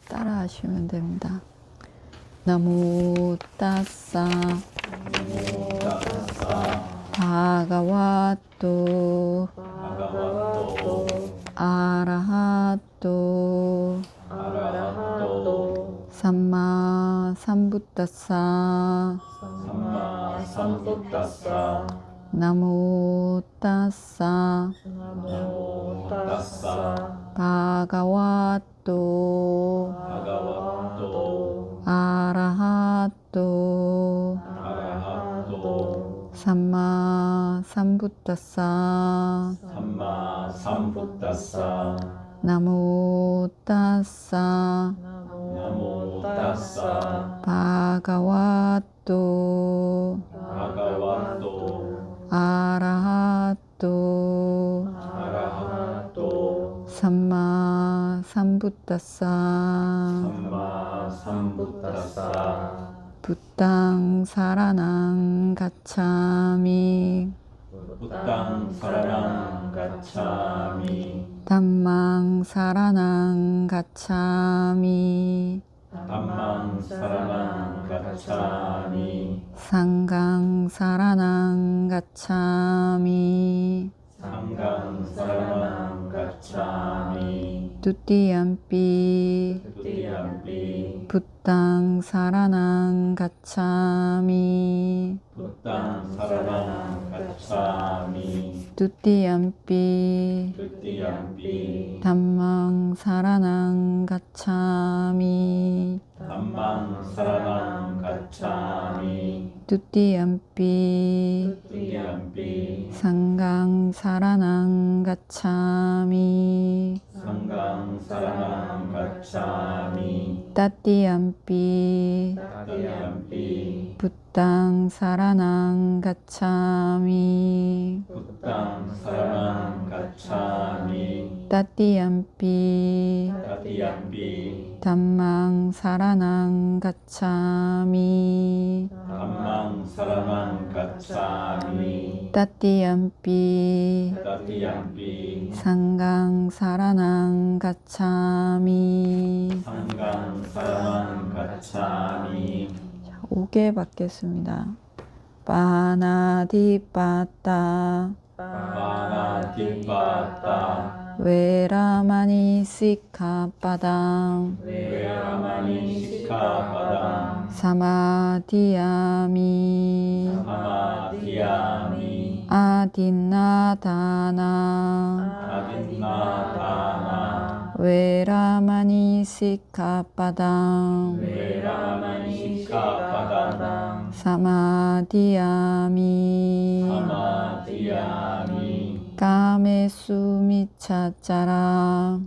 따라 하시면 됩니다. 나모 따싸 바가와토 아라하토 삼마 삼부따싸 나모 따싸 바가와토 아라하토 삼마 삼부따싸 나모 따싸 바가와토 아라하토 삼마 삼부따싸 부땅 사라낭 가차미 담망 사라낭 가차미 상강 사라낭 가차미 두띠얌피 부땅 사라낭 가차미 두띠얌피 담망 사라낭 가차미 두띠얌피 상강 사라낭 가차미 따띠얌피 부땅 사라낭 가차미 따띠얌피 담망 사라낭 가차미 따띠얌피 상강 사라낭 가차미 5개 받겠습니다. 빠나디빠따 외라마니 시카빠당 사마디야미 아딘나다나 외라마니 시카빠당 사마디야미 까메수미차짜라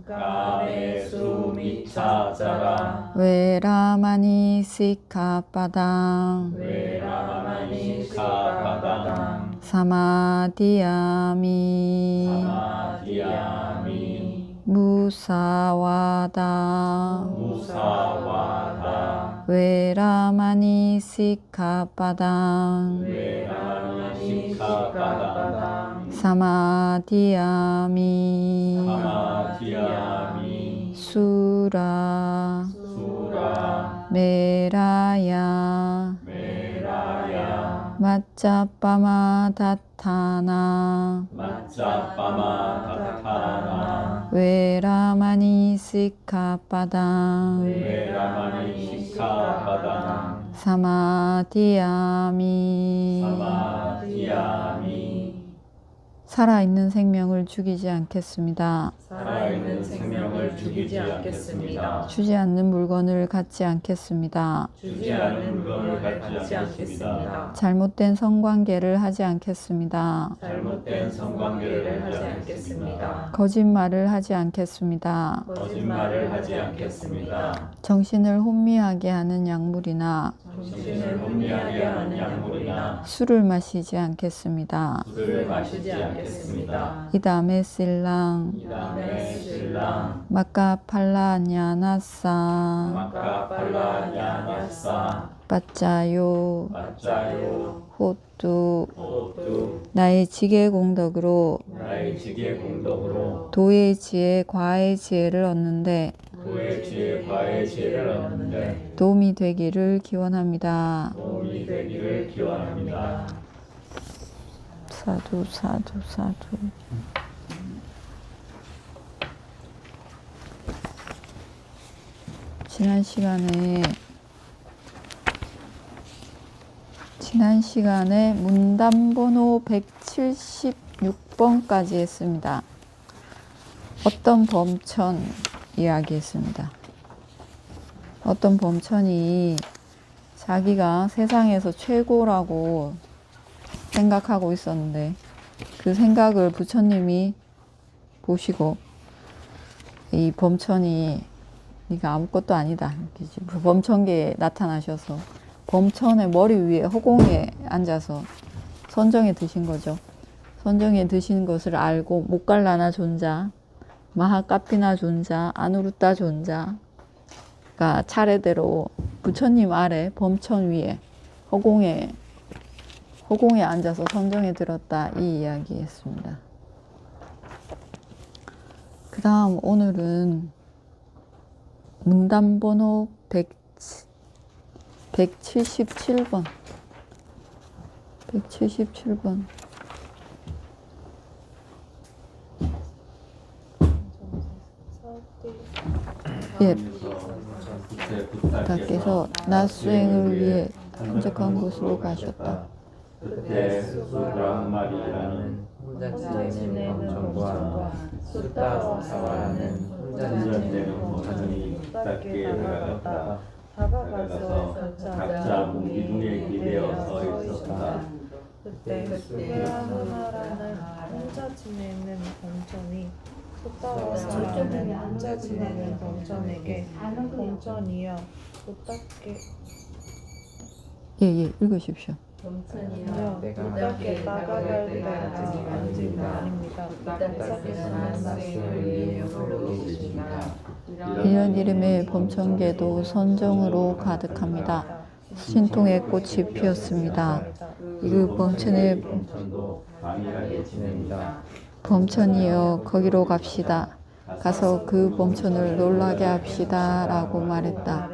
외라마니 시카빠당 사마디야미 무사와다 외라마니 시카빠당 사마디야미 수라 메라야 마짜빠마다타나 외라마니 시카빠당 사마디야미 살아있는 생명을 죽이지 않겠습니다. 주지 않는 물건을 갖지 않겠습니다. 잘못된 성관계를 하지 않겠습니다. 거짓말을 하지 않겠습니다. 정신을 혼미하게 하는 약물이나 술을 마시지 않겠습니다. 이다메 실랑 마카팔라냐나사 빠짜요 맞자요 호뚜 호뚜 나의 지혜 공덕으로 나의 지혜 공덕으로 도의 지혜 과의 지혜를 얻는데 도의 지혜 과의 지혜를 얻는데 도움이 되기를 기원합니다. 도움이 되기를 기원합니다. 사두 사두 사두. 지난 시간에 문단번호 176번까지 했습니다. 어떤 범천 이야기했습니다. 어떤 범천이 자기가 세상에서 최고라고 생각하고 있었는데 그 생각을 부처님이 보시고 이 범천이 네가 아무것도 아니다. 그 범천계에 나타나셔서 범천의 머리 위에 허공에 앉아서 선정에 드신 거죠. 선정에 드신 것을 알고 모갈라나 존자, 마하카피나 존자, 아누루타 존자가 차례대로 부처님 아래 범천 위에 허공에 앉아서 선정에 들었다 이 이야기했습니다. 그 다음 오늘은 문단번호 177번. 예, 부탁께서 낮 수행을 위해 한적한 곳으로 가셨다. 그때 수브라흐마리라는 혼자 지내는 범천과 수타와사와라는 혼자 지내는 범천이 부탁께 다가갔다. 다가가서 각자 무기둥에 기대어 서 있었다. 그때 수브라흐마라는 혼자 지내는 범천이 수타와사라는 혼자 지내는 범천에게 범천이여 부탁께 예, 읽으십시오. 부탁께 다가갈 때가 아직 아닙니다. 부탁께서는 나를 이런 이름의 범천계도 선정으로 가득합니다. 신통의 꽃이 피었습니다. 그 범천의 방이하게 지냅니다. 범천이여 거기로 갑시다. 가서 그 범천을 놀라게 합시다 라고 말했다.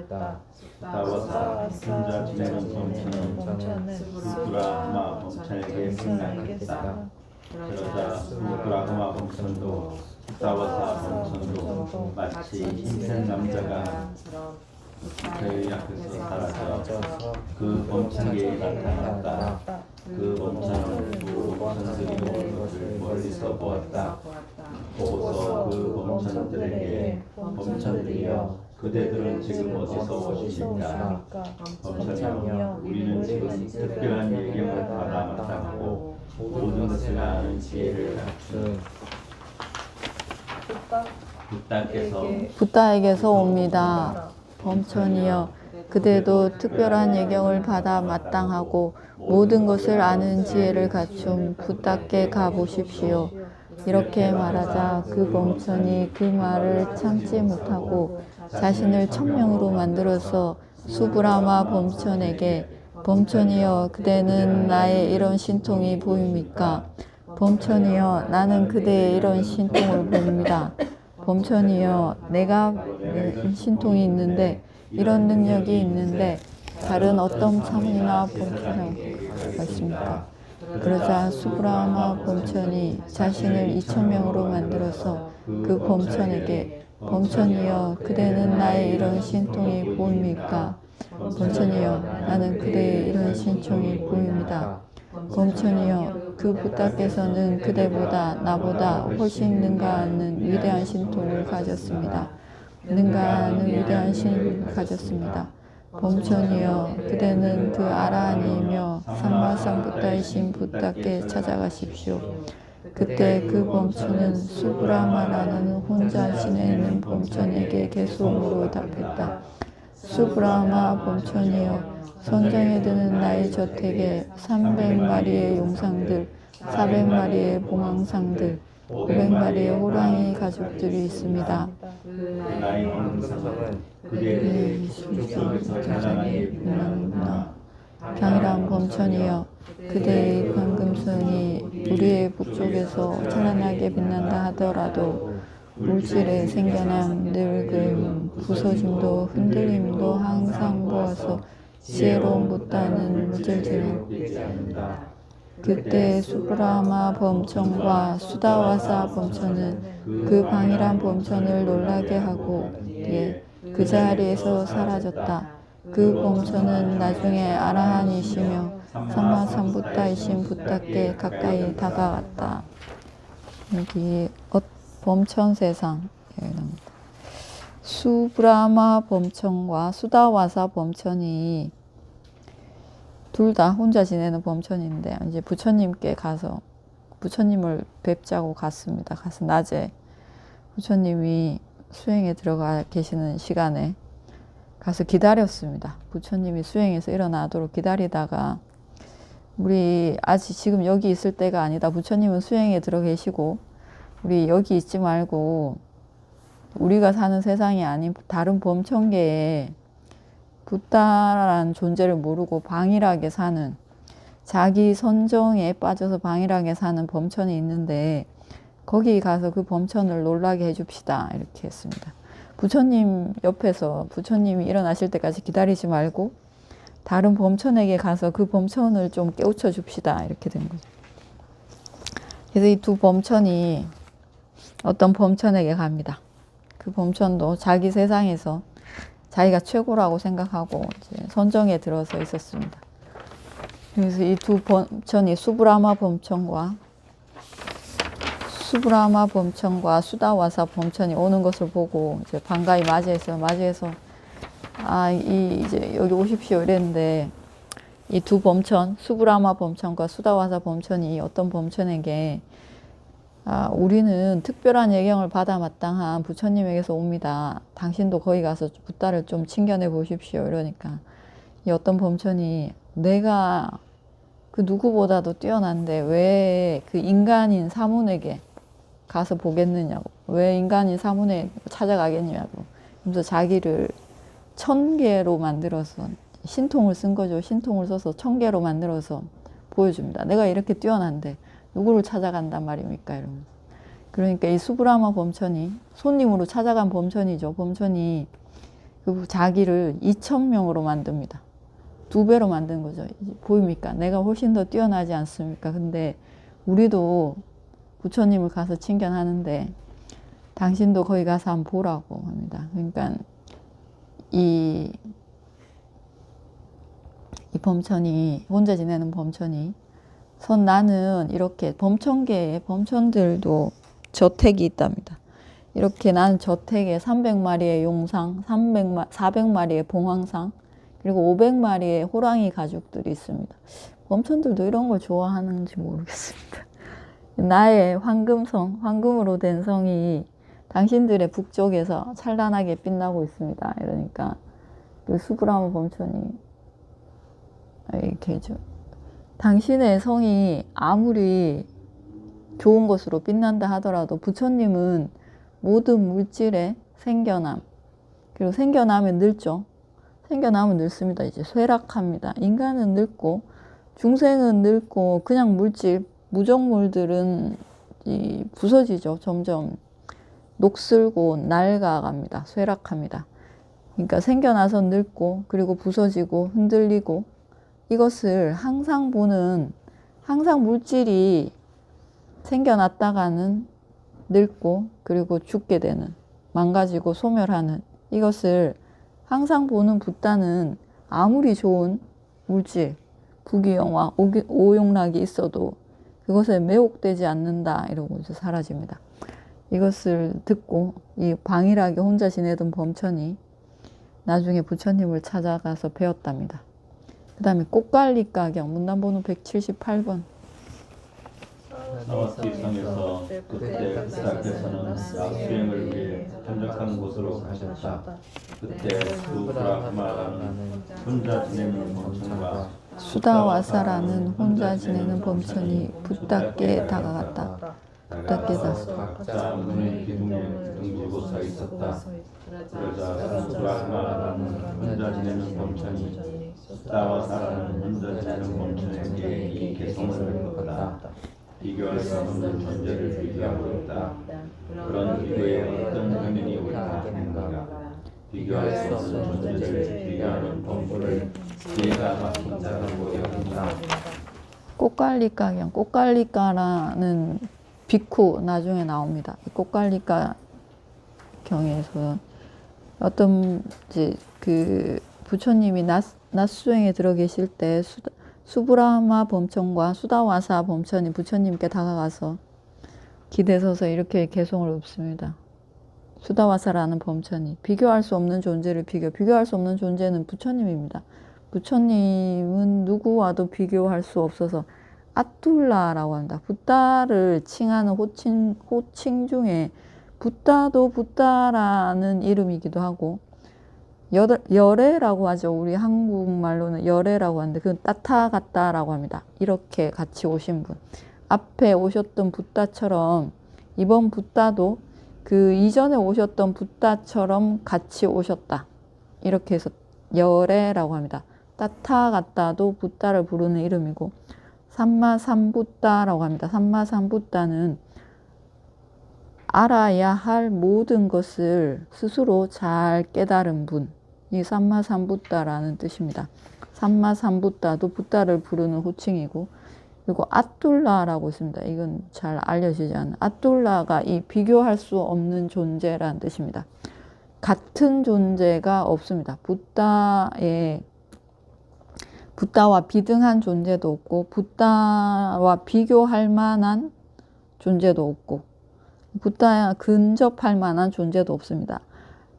수타와사 혼자 지내는 범천은 수브라흐마 범천에게 승낙했다. 그러자 수브라흐마 범천도 수타와사 범천도 마치 흰색 남자가 저희 앞에서 사라져 그 범천에게 나타났다. 그 범천은 두 범천들이 오는 것을 멀리서 보았다. 보고서 그 범천들에게 범천들이여 그대들은 지금 어디서 오십니까? 범천이여 우리는 지금 특별한 예경을 받아 마땅하고 모든 것을 아는 지혜를 갖춘 붓다에게서 옵니다. 범천이여 그대도 특별한 예경을 받아 마땅하고 모든 것을 아는 지혜를 갖춘 붓다께 가보십시오. 이렇게 말하자 그 범천이 그 말을 참지 못하고 자신을 천명으로 만들어서 수브라마 범천에게 범천이여 그대는 나의 이런 신통이 보입니까? 범천이여 나는 그대의 이런 신통을 봅니다. 범천이여 내가 신통이 있는데 이런 능력이 있는데 다른 어떤 참이나 범천이가 있습니까? 그러자 수브라마 범천이 자신을 2,000명으로 만들어서 그 범천에게 범천이여 그대는 나의 이런 신통이 보입니까? 범천이여 나는 그대의 이런 신통이 보입니다. 범천이여 그 붓다께서는 그대보다 나보다 훨씬 능가하는 위대한 신통을 가졌습니다. 능가하는 위대한 신을 가졌습니다. 범천이여 그대는 그 아라한이며 삼마삼부타이신 붓다께 찾아가십시오. 그때 그 범천은 수브라마라는 혼자 지내는 범천에게 개송으로 답했다. 수브라마 범천이여 선정에 드는 나의 저택에 300마리의 용상들, 400마리의 봉황상들, 500마리의 호랑이 가죽들이 있습니다. 그 나의 황금성은 그대의 북쪽에서 찬란하게 빛나는구나. 향이란 범천이여 그대의 황금성이 우리의 북쪽에서 찬란하게 빛난다 하더라도 물질의 생겨남, 늙음, 부서짐도 흔들림도 항상 보아서 지혜로운 붓다는 물질들은 그때 수브라마 범천과 수다와사 범천은 그 방이란 범천을 놀라게 하고 그 자리에서 사라졌다. 그 범천은 나중에 아라한이시며 삼마삼부타이신 붓다께 가까이 다가갔다. 여기 범천 세상 수브라마 범천과 수다와사 범천이 둘 다 혼자 지내는 범천인데 이제 부처님께 가서 부처님을 뵙자고 갔습니다. 가서 낮에 부처님이 수행에 들어가 계시는 시간에 가서 기다렸습니다. 부처님이 수행에서 일어나도록 기다리다가 우리 아직 지금 여기 있을 때가 아니다. 부처님은 수행에 들어 계시고 우리 여기 있지 말고 우리가 사는 세상이 아닌 다른 범천계에 붓다라는 존재를 모르고 방일하게 사는 자기 선정에 빠져서 방일하게 사는 범천이 있는데 거기 가서 그 범천을 놀라게 해줍시다. 이렇게 했습니다. 부처님 옆에서 부처님이 일어나실 때까지 기다리지 말고 다른 범천에게 가서 그 범천을 좀 깨우쳐 줍시다. 이렇게 된 거죠. 그래서 이 두 범천이 어떤 범천에게 갑니다. 그 범천도 자기 세상에서 자기가 최고라고 생각하고 이제 선정에 들어서 있었습니다. 그래서 이 두 범천이 수브라마 범천과 수다와사 범천이 오는 것을 보고 이제 반가이 맞이해서 이제 여기 오십시오 이랬는데 이 두 범천 수브라마 범천과 수다와사 범천이 어떤 범천에게 우리는 특별한 예경을 받아 마땅한 부처님에게서 옵니다. 당신도 거기 가서 붓다를 좀 챙겨내 보십시오. 이러니까 이 어떤 범천이 내가 그 누구보다도 뛰어난데 왜 그 인간인 사문에게 가서 보겠느냐고, 왜 인간인 사문에 찾아가겠냐고. 그래서 자기를 1000개로 만들어서 신통을 쓴 거죠. 신통을 써서 1000개로 만들어서 보여줍니다. 내가 이렇게 뛰어난데 누구를 찾아간단 말입니까? 이러면서. 그러니까 이 수브라마 범천이 손님으로 찾아간 범천이죠. 범천이 그 자기를 2000명으로 만듭니다. 2배로 만든 거죠. 보입니까? 내가 훨씬 더 뛰어나지 않습니까? 근데 우리도 부처님을 가서 칭견하는데 당신도 거기 가서 한번 보라고 합니다. 그러니까 이 범천이 혼자 지내는 범천이 나는 이렇게 범천계에 범천들도 저택이 있답니다. 이렇게 나는 저택에 300마리의 용상, 400마리의 봉황상, 그리고 500마리의 호랑이 가죽들이 있습니다. 범천들도 이런 걸 좋아하는지 모르겠습니다. 나의 황금성, 황금으로 된 성이 당신들의 북쪽에서 찬란하게 빛나고 있습니다. 이러니까 그 수브라마 범천이 이렇게 해줘. 당신의 성이 아무리 좋은 것으로 빛난다 하더라도 부처님은 모든 물질의 생겨남, 그리고 생겨나면 늙죠. 생겨나면 늙습니다. 이제 쇠락합니다. 인간은 늙고 중생은 늙고 그냥 물질, 무정물들은 부서지죠. 점점 녹슬고 낡아갑니다. 쇠락합니다. 그러니까 생겨나서 늙고 그리고 부서지고 흔들리고 이것을 항상 보는, 항상 물질이 생겨났다가는 늙고 그리고 죽게 되는, 망가지고 소멸하는 이것을 항상 보는 붓다는 아무리 좋은 물질, 부귀영화, 오용락이 있어도 그것에 매혹되지 않는다 이러고 이제 사라집니다. 이것을 듣고 이 방일하게 혼자 지내던 범천이 나중에 부처님을 찾아가서 배웠답니다. 그 다음에 꽃갈리 가경 문단번호 178번. 사와티성에서 그때 부사께서는 낙수행을 위해 전적한 곳으로 가셨다. 그때 수브라마라는 혼자 지내는 범천과 수다와사라는 혼자 지내는 범천이 붓다께 다가갔다. 다가가서 각자 문의 기둥에 등지고 서 있었다. 그러자 수라마라는 혼자 지내는 범천이 숫다와 사라는 혼자 지내는 범천에게 이 개성을 물었다. 비교할 수 없는 존재를 비교하고 있다. 그런 비교에 어떤 의미이 옳다 하는가. 비교할 수 없는 존재를 비교하는 본부를 지혜가 막힌 자라고 여긴다. 꽃갈리가경, 꽃갈리가라는 비쿠 나중에 나옵니다. 이 꽃갈리가 경에서 어떤 이제 그 부처님이 낮수행에 들어 계실 때 수브라마 범천과 수다와사 범천이 부처님께 다가가서 기대서서 이렇게 개송을 읊습니다. 수다와사라는 범천이 비교할 수 없는 존재를 비교할 수 없는 존재는 부처님입니다. 부처님은 누구와도 비교할 수 없어서 아툴라라고 합니다. 붓다를 칭하는 호칭 중에 붓다도 붓다라는 이름이기도 하고 열애라고 하죠. 우리 한국말로는 열애라고 하는데 그건 따타갔다라고 합니다. 이렇게 같이 오신 분. 앞에 오셨던 붓다처럼 이번 붓다도 그 이전에 오셨던 붓다처럼 같이 오셨다. 이렇게 해서 열애라고 합니다. 따타갔다도 붓다를 부르는 이름이고 삼마삼붓다라고 합니다. 삼마삼붓다는 알아야 할 모든 것을 스스로 잘 깨달은 분. 이 삼마삼붓다라는 뜻입니다. 삼마삼붓다도 붓다를 부르는 호칭이고 그리고 아툴라라고 있습니다. 이건 잘 알려지지 않는 아툴라가 이 비교할 수 없는 존재라는 뜻입니다. 같은 존재가 없습니다. 붓다와 비등한 존재도 없고 붓다와 비교할 만한 존재도 없고 붓다에 근접할 만한 존재도 없습니다.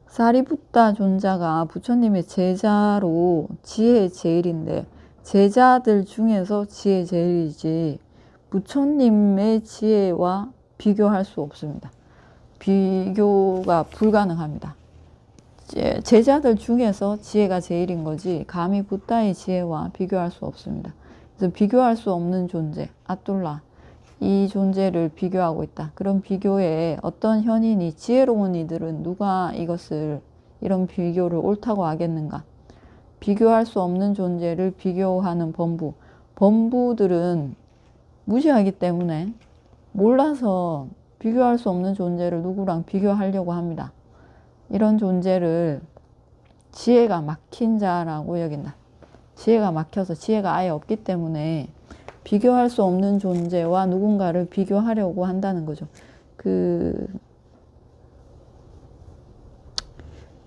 사리붓다 존자가 부처님의 제자로 지혜 제일인데 제자들 중에서 지혜 제일이지 부처님의 지혜와 비교할 수 없습니다. 비교가 불가능합니다. 제자들 중에서 지혜가 제일인 거지 감히 붓다의 지혜와 비교할 수 없습니다. 그래서 비교할 수 없는 존재, 아툴라, 이 존재를 비교하고 있다. 그런 비교에 어떤 현인이 지혜로운 이들은 누가 이런 비교를 옳다고 하겠는가? 비교할 수 없는 존재를 비교하는 범부들은 무시하기 때문에 몰라서 비교할 수 없는 존재를 누구랑 비교하려고 합니다. 이런 존재를 지혜가 막힌 자라고 여긴다. 지혜가 막혀서 지혜가 아예 없기 때문에 비교할 수 없는 존재와 누군가를 비교하려고 한다는 거죠.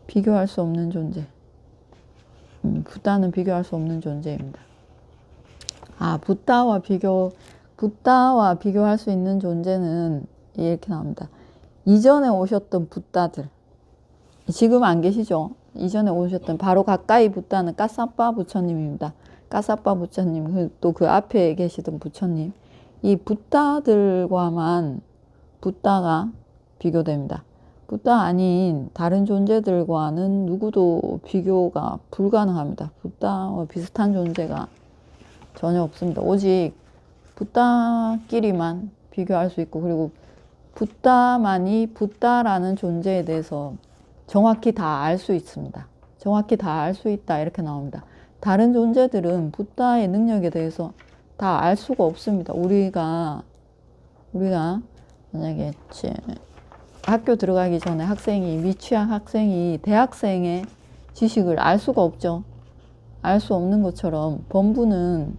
비교할 수 없는 존재. 붓다는 비교할 수 없는 존재입니다. 붓다와 비교할 수 있는 존재는 이렇게 나옵니다. 이전에 오셨던 붓다들. 지금 안 계시죠? 이전에 오셨던 바로 가까이 붓다는 까사빠 부처님입니다. 까사빠 부처님, 또 그 앞에 계시던 부처님. 이 붓다들과만 붓다가 비교됩니다. 붓다 아닌 다른 존재들과는 누구도 비교가 불가능합니다. 붓다와 비슷한 존재가 전혀 없습니다. 오직 붓다끼리만 비교할 수 있고 그리고 붓다만이 붓다라는 존재에 대해서 정확히 다 알 수 있습니다. 정확히 다 알 수 있다 이렇게 나옵니다. 다른 존재들은 붓다의 능력에 대해서 다 알 수가 없습니다. 우리가 만약에 학교 들어가기 전에 미취학 학생이 대학생의 지식을 알 수가 없죠. 알 수 없는 것처럼 범부는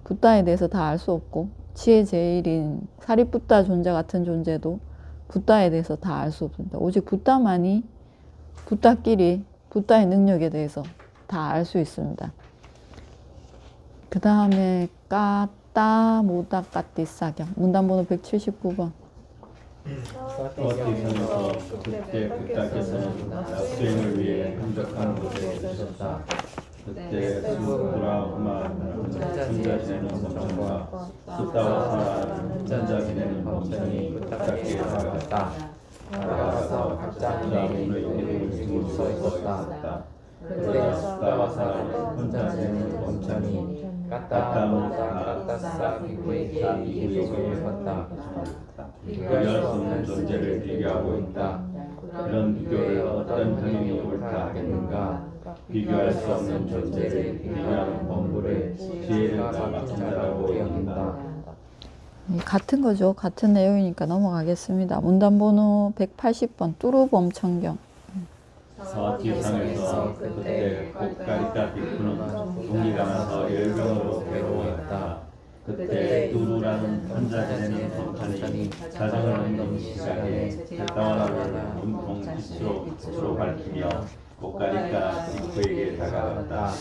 붓다에 대해서 다 알 수 없고 지혜 제일인 사리붓다 존재 같은 존재도 붓다에 대해서 다 알 수 없습니다. 오직 붓다만이 붓다끼리 붓다의 능력에 대해서 다 알 수 있습니다. 그 다음에 까따 모다 까띠사경 문단번호 179번. 어디선에서 그때 붓다께서는 낮수행을 위해 한적한 곳에 계셨다. 그때 수브라마는 혼자 지내는 범천과 숫다와 사라는 혼자 지내는 범천이 붓다께 다가갔다. 다가가서 각자 문의 이름을 지고 서 있었다. 그러자 수다와 사람은 혼자 지내는 범천이 까따모다 까따싸 비구에게 비교를 섰다. 비교할 수 없는 존재를 비교하고 있다. 그런 비교를 어떤 형용이 옳다 하겠는가? 비교할 수 없는 존재를 비교하는 본부를 지혜가 맡은 자라고 여긴다. 같은 거죠. 같은 내용이니까 넘어가겠습니다. 문단번호 180번 뚜루범천경. 서지상에서 그때 고까리까 비쿠는 동기가 나서 열병으로 괴로워했다. 그때 뚜루라는 혼자 지내는 범천이 자정을 넘는 시간에 달다와라는 온통 빛으로 밝히며 고까리까 비쿠에게 다가갔다.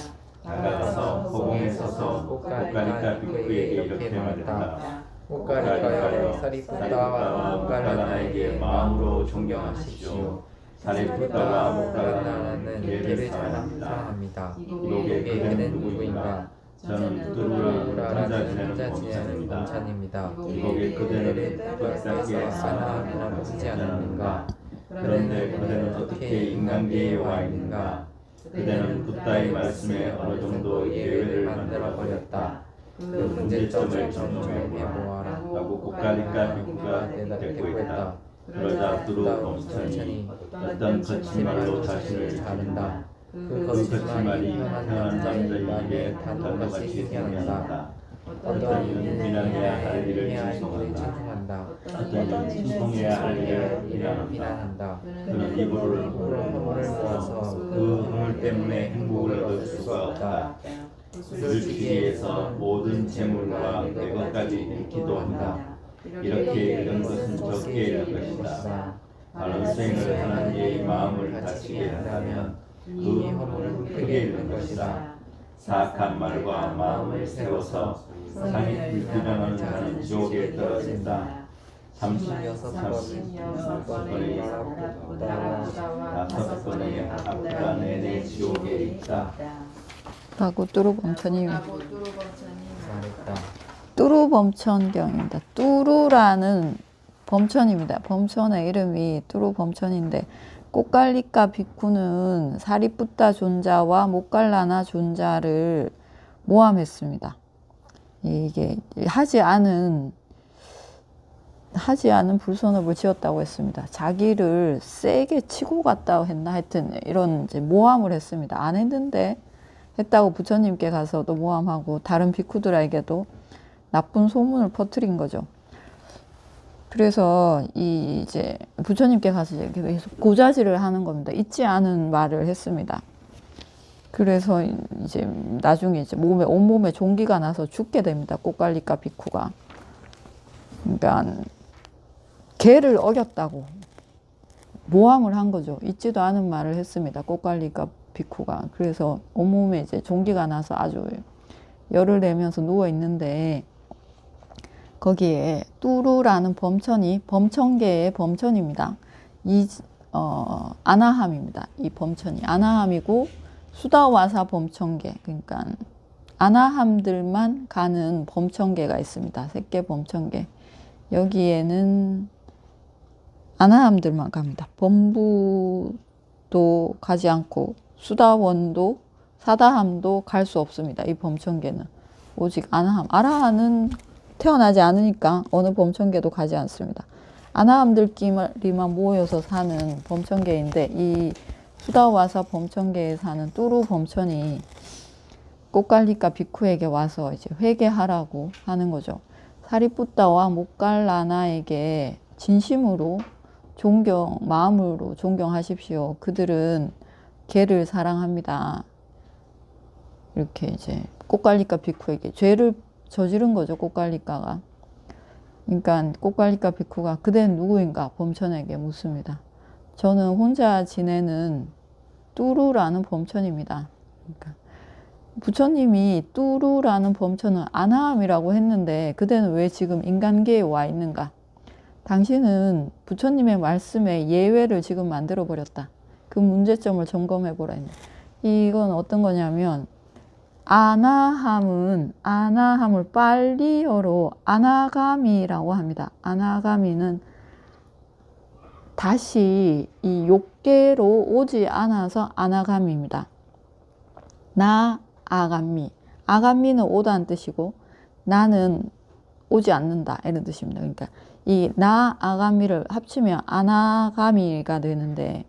다가가서 허공에 서서 고까리까 비쿠에게 이렇게 말했다. 고까리까여 사리푸타와 모갈라나에게 마음으로 존경하십시오. 사리푸타와 모갈라나는 개를 사랑합니다. 이곡의 개는 누구인가? 저는 뚜루라는 혼자 지내는 범천입니다. 이곡의 그대는 뚜루에게 사나이라고 하지 않는가? 그런데 그대는 어떻게 인간계에 와 있는가? 그대는 붓다의 말씀에 어느 정도 예외를 만들어버렸다. 그 문제점을 점검해보아라 라고 고까리까 비구가 대꾸했다. 그러자 뚜루 범천이 어떤 거친 말로 자신을 자른다. 그 거친 말이 태어난 남자의 입에 단어같이 희한하다. 어떤 이는 비난해야 할 일을 칭송한다. 어떤 이는 칭송해야 할 일을 비난한다. 그는 입으로 허물을 모아서 그 허물 때문에 행복을 얻을 수가 없다. 술취에서 모든 재물과 내 것까지 잃기도 한다. 이렇게 이런 것은 적게 잃을 것이다. 바른 수행을 하는 이의 마음을 다치게 한다면 그 허물은 크게 잃는 것이다. 사악한 말과 마음을 세워서 상이 불필요한 자는 지옥에 떨어진다. 36번의 사고다와 5번의 아프다 내내 지옥에 있다. 라고 뚜루범천이 말했다. 뚜루범천경입니다. 뚜루라는 범천입니다. 범천의 이름이 뚜루범천인데 꽃갈리까 비쿠는 사리푸타 존자와 모갈라나 존자를 모함했습니다. 이게 하지 않은 불선업을 지었다고 했습니다. 자기를 세게 치고 갔다고 했나 하여튼 이런 이제 모함을 했습니다. 안 했는데 했다고 부처님께 가서도 모함하고 다른 비쿠들에게도 나쁜 소문을 퍼뜨린 거죠. 그래서 이제 부처님께 가서 이제 계속 고자질을 하는 겁니다. 잊지 않은 말을 했습니다. 그래서 이제 나중에 이제 온몸에 종기가 나서 죽게 됩니다. 꽃갈리까 비쿠가. 그러니까 계를 어겼다고 모함을 한 거죠. 잊지도 않은 말을 했습니다. 꽃갈리까 비쿠가. 그래서 온몸에 이제 종기가 나서 아주 열을 내면서 누워 있는데 거기에 뚜루라는 범천이 범천계의 범천입니다. 아나함입니다. 이 범천이 아나함이고 수다와사 범천계, 그러니까 아나함들만 가는 범천계가 있습니다. 색계 범천계. 여기에는 아나함들만 갑니다. 범부도 가지 않고 수다원도 사다함도 갈 수 없습니다. 이 범천계는 오직 아나함. 아라한은 태어나지 않으니까 어느 범천계도 가지 않습니다. 아나함들끼리만 모여서 사는 범천계인데 이 수다와사 범천계에 사는 뚜루 범천이 꽃갈리까 비쿠에게 와서 이제 회개하라고 하는 거죠. 사리푸타와 모갈라나에게 진심으로 마음으로 존경하십시오. 그들은 개를 사랑합니다. 이렇게 이제 꽃갈리까 비쿠에게 죄를 저지른 거죠. 꽃갈리까가. 그러니까 꽃갈리까 비쿠가 그대는 누구인가 범천에게 묻습니다. 저는 혼자 지내는 뚜루라는 범천입니다. 그러니까 부처님이 뚜루라는 범천은 아나함이라고 했는데 그대는 왜 지금 인간계에 와 있는가? 당신은 부처님의 말씀에 예외를 지금 만들어 버렸다. 그 문제점을 점검해 보라. 이건 어떤 거냐면 아나함을 빨리어로 아나가미라고 합니다. 아나가미는 다시 이 욕계로 오지 않아서 아나가미입니다. 나 아간미. 아간미는 오다는 뜻이고 나는 오지 않는다 이런 뜻입니다. 그러니까 이 나 아가미를 합치면 아나가미가 되는데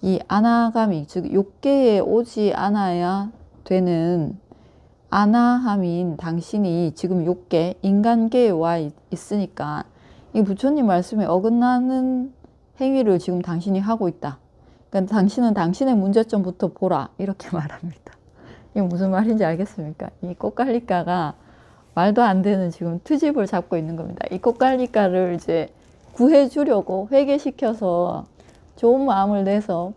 이 아나가미 즉 욕계에 오지 않아야 되는 아나함인 당신이 지금 욕계 인간계에 와 있으니까 이 부처님 말씀에 어긋나는 행위를 지금 당신이 하고 있다. 그러니까 당신은 당신의 문제점부터 보라 이렇게 말합니다. 이게 무슨 말인지 알겠습니까? 이 꽃갈리가가 말도 안 되는 지금 트집을 잡고 있는 겁니다. 이 꽃갈리가를 이제 구해주려고 회개시켜서 좋은 마음을 내서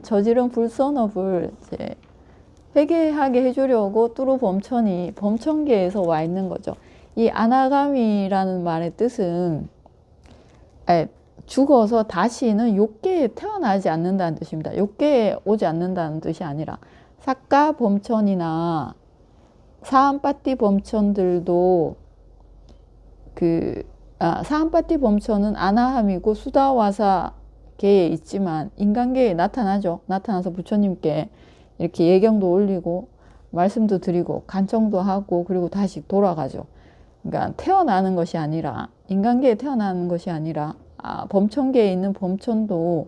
저지른 불선업을 이제 회개하게 해주려고 뚜루 범천이 범천계에서 와 있는 거죠. 이 아나가미라는 말의 뜻은 죽어서 다시는 욕계에 태어나지 않는다는 뜻입니다. 욕계에 오지 않는다는 뜻이 아니라 사까 범천이나 사암빠띠 범천들도 사암빠띠 범천은 아나함이고 수다와사계에 있지만 인간계에 나타나죠. 나타나서 부처님께 이렇게 예경도 올리고 말씀도 드리고 간청도 하고 그리고 다시 돌아가죠. 그러니까 태어나는 것이 아니라 인간계에 태어나는 것이 아니라 범천계에 있는 범천도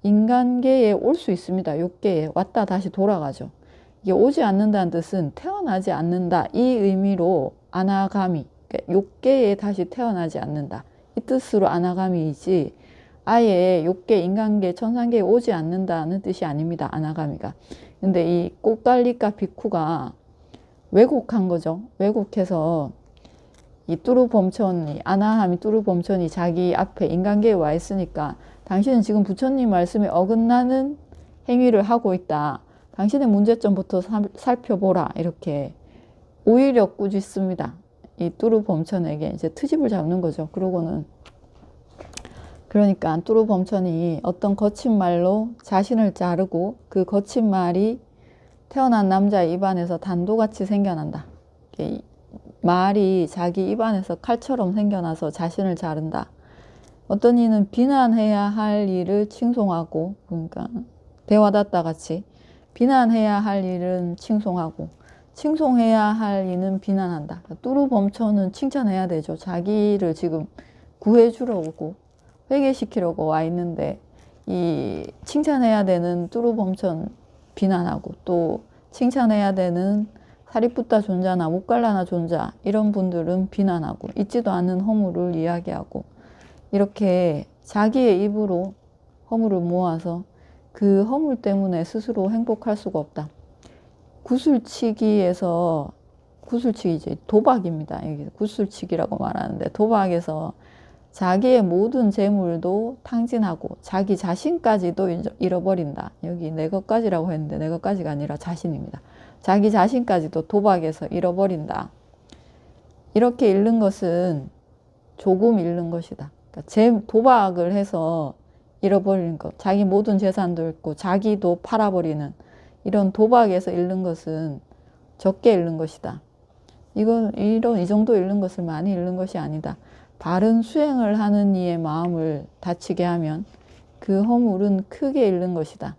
인간계에 올 수 있습니다. 욕계에 왔다 다시 돌아가죠. 이게 오지 않는다는 뜻은 태어나지 않는다 이 의미로 아나가미 그러니까 욕계에 다시 태어나지 않는다 이 뜻으로 아나가미이지 아예 욕계 인간계 천상계에 오지 않는다는 뜻이 아닙니다. 아나가미가. 근데 이 꽃갈리가 비쿠가 왜곡한 거죠. 왜곡해서 이 뚜루 범천이 아나함이 뚜루 범천이 자기 앞에 인간계에 와 있으니까 당신은 지금 부처님 말씀에 어긋나는 행위를 하고 있다. 당신의 문제점부터 살펴보라. 이렇게 오히려 꾸짖습니다. 이 뚜루 범천에게 이제 트집을 잡는 거죠. 그러니까 뚜루 범천이 어떤 거친 말로 자신을 자르고 그 거친 말이 태어난 남자의 입안에서 단도같이 생겨난다. 말이 자기 입안에서 칼처럼 생겨나서 자신을 자른다. 어떤 이는 비난해야 할 일을 칭송하고 그러니까 대화다따 같이 비난해야 할 일은 칭송하고 칭송해야 할 일은 비난한다. 뚜루 범천은 칭찬해야 되죠. 자기를 지금 구해주려고 회개시키려고 와 있는데 이 칭찬해야 되는 뚜루 범천 비난하고 또 칭찬해야 되는 사리푸타 존자나 묵갈라나 존자 이런 분들은 비난하고 있지도 않은 허물을 이야기하고 이렇게 자기의 입으로 허물을 모아서 그 허물 때문에 스스로 행복할 수가 없다. 구슬치기에서 구슬치기 이제 도박입니다. 여기 구슬치기라고 말하는데 도박에서 자기의 모든 재물도 탕진하고 자기 자신까지도 잃어버린다. 여기 내 것까지라고 했는데 내 것까지가 아니라 자신입니다. 자기 자신까지도 도박에서 잃어버린다. 이렇게 잃는 것은 조금 잃는 것이다. 그러니까 도박을 해서 잃어버리는 것, 자기 모든 재산도 잃고 자기도 팔아버리는 이런 도박에서 잃는 것은 적게 잃는 것이다. 이 정도 잃는 것을 많이 잃는 것이 아니다. 바른 수행을 하는 이의 마음을 다치게 하면 그 허물은 크게 잃는 것이다.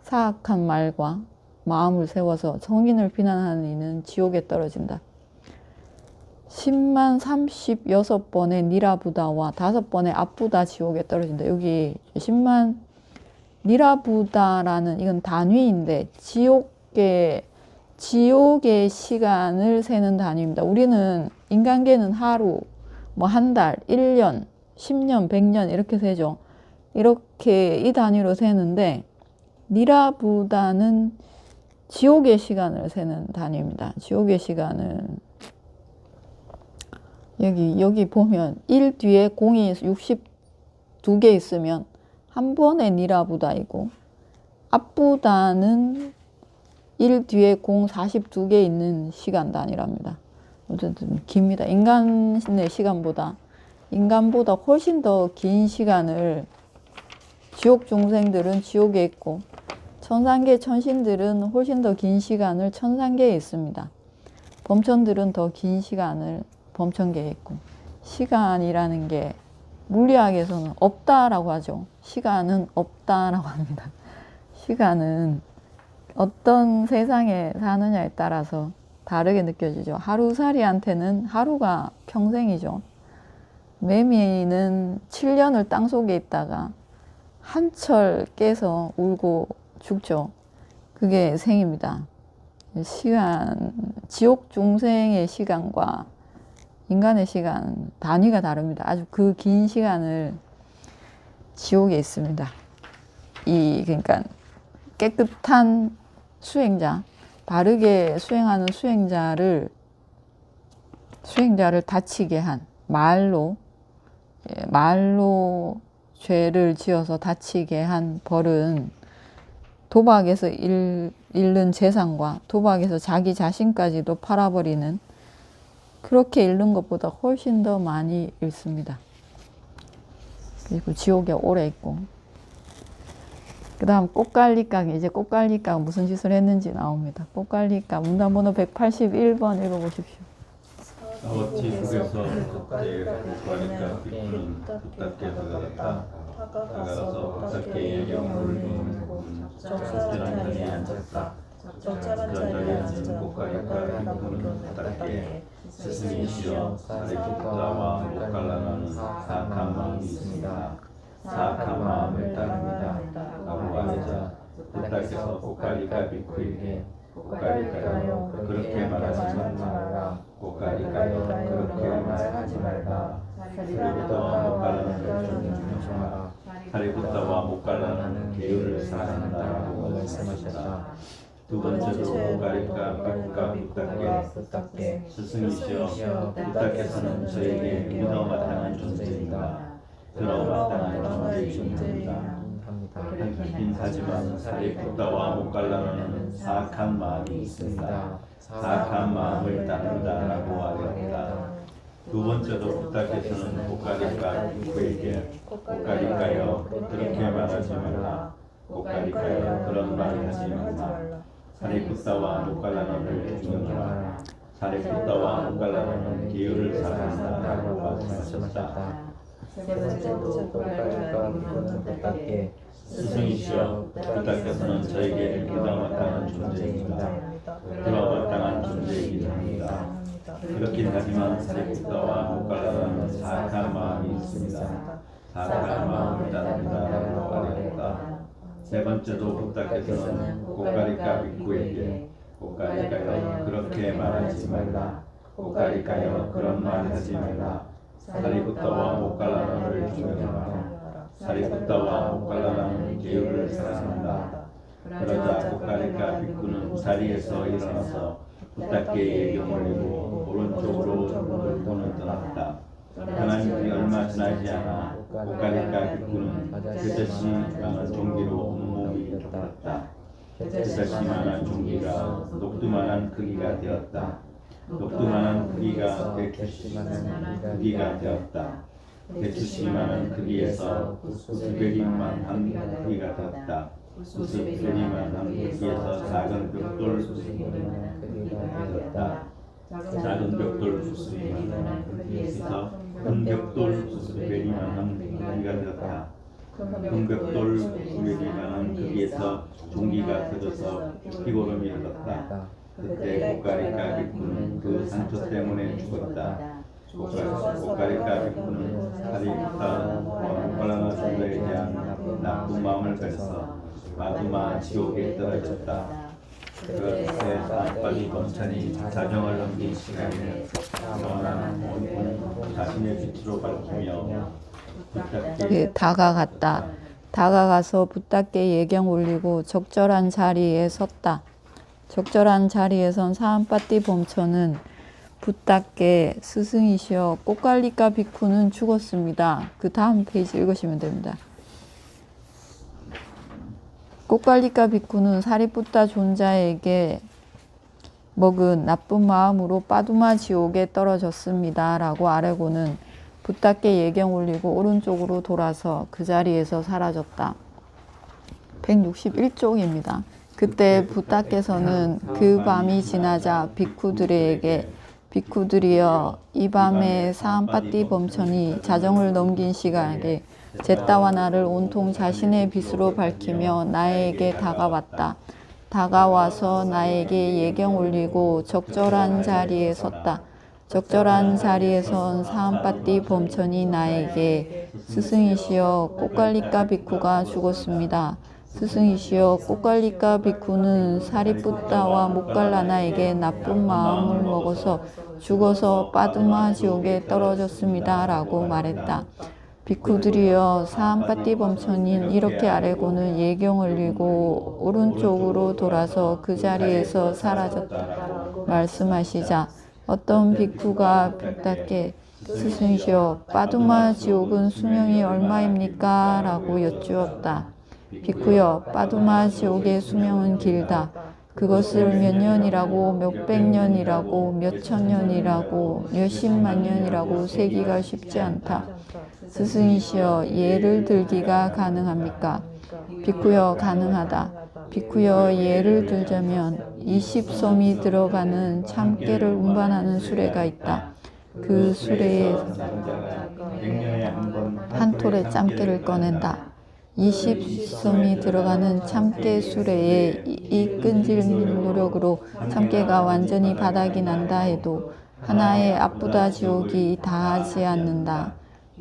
사악한 말과 마음을 세워서 성인을 비난하는 이는 지옥에 떨어진다. 10만 36번의 니라부다와 5번의 압부다 지옥에 떨어진다. 여기 10만 니라부다라는 이건 단위인데 지옥의 시간을 세는 단위입니다. 우리는 인간계는 하루, 뭐 한 달, 1년, 10년, 100년 이렇게 세죠. 이렇게 이 단위로 세는데 니라부다는 지옥의 시간을 세는 단위입니다. 지옥의 시간은 여기 보면 1 뒤에 공이 62개 있으면 한 번의 니라부다이고 압부다는 1 뒤에 공 42개 있는 시간 단위랍니다. 어쨌든 깁니다. 인간의 시간보다 훨씬 더 긴 시간을 지옥 중생들은 지옥에 있고 천상계 천신들은 훨씬 더 긴 시간을 천상계에 있습니다. 범천들은 더 긴 시간을 범천계에 있고 시간이라는 게 물리학에서는 없다라고 하죠. 시간은 없다라고 합니다. 시간은 어떤 세상에 사느냐에 따라서 다르게 느껴지죠. 하루살이한테는 하루가 평생이죠. 매미는 7년을 땅속에 있다가 한철 깨서 울고 죽죠. 그게 생입니다. 시간, 지옥 중생의 시간과 인간의 시간 단위가 다릅니다. 아주 그 긴 시간을 지옥에 있습니다. 그러니까 깨끗한 수행자, 바르게 수행하는 수행자를 다치게 한 말로 죄를 지어서 다치게 한 벌은 도박에서 잃는 재산과 도박에서 자기 자신까지도 팔아버리는, 그렇게 잃는 것보다 훨씬 더 많이 잃습니다. 그리고 지옥에 오래 있고, 그 다음 꽃갈리깡이, 이제 꽃갈리깡 무슨 짓을 했는지 나옵니다. 꽃갈리깡 문단번호 181번 읽어보십시오. 아버지 속에서 그때의 국가니까 비구는 부탁께서 갔다. 다가가서 부탁께 예경을 보고 적절한 자리에 앉았다. 적절한 자리에 앉은 꽃가니까 비구는 부탁께 스승이시여 사리부타와 목갈라나는 사악한 마음이 있습니다. 사악한 마음을 따릅니다. 라고 말하자 부탁께서 꽃가니까 비구에게 꽃가니까요 그렇게 말하지 말라. 꽃가니까요 그렇게 말하지 말라. 사리부타와 목갈라나를 존중하라. 사리부타와 목갈라나는 계율을 사랑한다라고 말씀하셨다. 두 번째로 꽃가니까 부탁께 스승이시여 부탁께서는 저에게 믿어 마땅한 존재입니다. 들어 마땅한 존재입니다. 하긴 하지만 사리부타와 목갈라나는 사악한 마음이 있습니다. 사악한 마음을 따른다라고 말했다. 두 번째로 부탁께서는 꽃가니까 비구에게 꽃가니까여 그렇게 말하지 말라. 꽃가니까여 그런 말 하지 말라. 사리부타와 목갈라나를 존중하라. 사리부타와 목갈라나는 계율을 사랑한다라고 말씀하셨다. 세 번째로 꽃가니까 비구는 부탁께 스승이시여 부탁께서는 저에게 믿어 마땅한 존재입니다. 들어 마땅한 존재이긴 합니다. 그렇긴 하지만 사리부타와 목갈라나는 사악한 마음이 있습니다. 사악한 마음을 따른다라고 말했다. 세 번째로 부탁께서는 꽃가니까 비구에게 꽃가니까여 그렇게 말하지 말라. 꽃가니까여 그런 말 하지 말라. 사리부타와 목갈라나를 존경하라. 사리부타와 목갈라나는 계율을 사랑한다. 그러자 꽃가니까 비구는 자리에서 일어나서 부탁께 예경 올리고 오른쪽으로 눈을 떠났다. 떠난 지 얼마 지나지 않아 꽃가니까 비구는 그릇이 많은 종기로 온몸이 좁았다. 그릇이 많은 종기가 녹두만한 크기가 되었다. 녹두만한 크기가 배추씨만한 크기가 되었다. 배추씨만한 크기에서 구스베리만한 크기가 되었다. 구스베리만한 크기에서 작은 벽돌 구스베리만한 크기가 되었다. 작은 벽돌 구스베리만한 크기에서 큰 벽돌 구스베리만한 크기가 되었다. 큰 벽돌 구스베리만한 크기에서 종기가 터져서 피고름이 흘렀다. 그때 꽃가니까 비구는 그 상처 때문에 죽었다. 꽃가니까 비구는 사리부타와 목갈라나 존재에 대한 나쁜 마음을 가져서 마두마 지옥에 떨어졌다. 그때 빨리 범천이 자정을 넘긴 시간에 영원한 온통 자신의 빛으로 밝히며 부탁께 다가갔다. 다가가서 부탁께 예경 올리고 적절한 자리에 섰다. 적절한 자리에 선 사한파띠 범천은 부탁께 스승이시여 꽃갈리까 비쿠는 죽었습니다. 그 다음 페이지 읽으시면 됩니다. 꽃갈리까 비쿠는 사리부타 존자에게 먹은 나쁜 마음으로 빠두마 지옥에 떨어졌습니다. 라고 아래고는 부탁께 예경 올리고 오른쪽으로 돌아서 그 자리에서 사라졌다. 161쪽입니다. 그때 부탁께서는 그 밤이 지나자 비쿠들에게 비쿠들이여 이 밤에 사한파띠 범천이 자정을 넘긴 시간에 제따와 나를 온통 자신의 빛으로 밝히며 나에게 다가왔다. 다가와서 나에게 예경 올리고 적절한 자리에 섰다. 적절한 자리에 선 사암빠띠 범천이 나에게 스승이시여 꽃갈리까 비쿠가 죽었습니다. 스승이시여 꽃갈리까 비쿠는 사리뿌따와 모갈라나에게 나쁜 마음을 먹어서 죽어서 빠두마 지옥에 떨어졌습니다. 라고 말했다. 비쿠들이여 사암빠띠 범천인 이렇게 아래고는 예경을 들고 오른쪽으로 돌아서 그 자리에서 사라졌다. 말씀하시자 어떤 비쿠가 붓답게 스승이시여 빠두마 지옥은 수명이 얼마입니까? 라고 여쭈었다. 비쿠여 빠두마 지옥의 수명은 길다. 그것을 몇 년이라고 몇백 년이라고 몇천 년이라고 몇십만 년이라고 세기가 쉽지 않다. 스승이시여 예를 들기가 가능합니까? 비쿠여 가능하다. 비쿠여 예를 들자면 20섬이 들어가는 참깨를 운반하는 수레가 있다. 그 수레에 한 톨의 참깨를 꺼낸다. 20섬이 들어가는 참깨 수레에 이 끈질 노력으로 참깨가 완전히 바닥이 난다 해도 하나의 아프다 지옥이 다하지 않는다.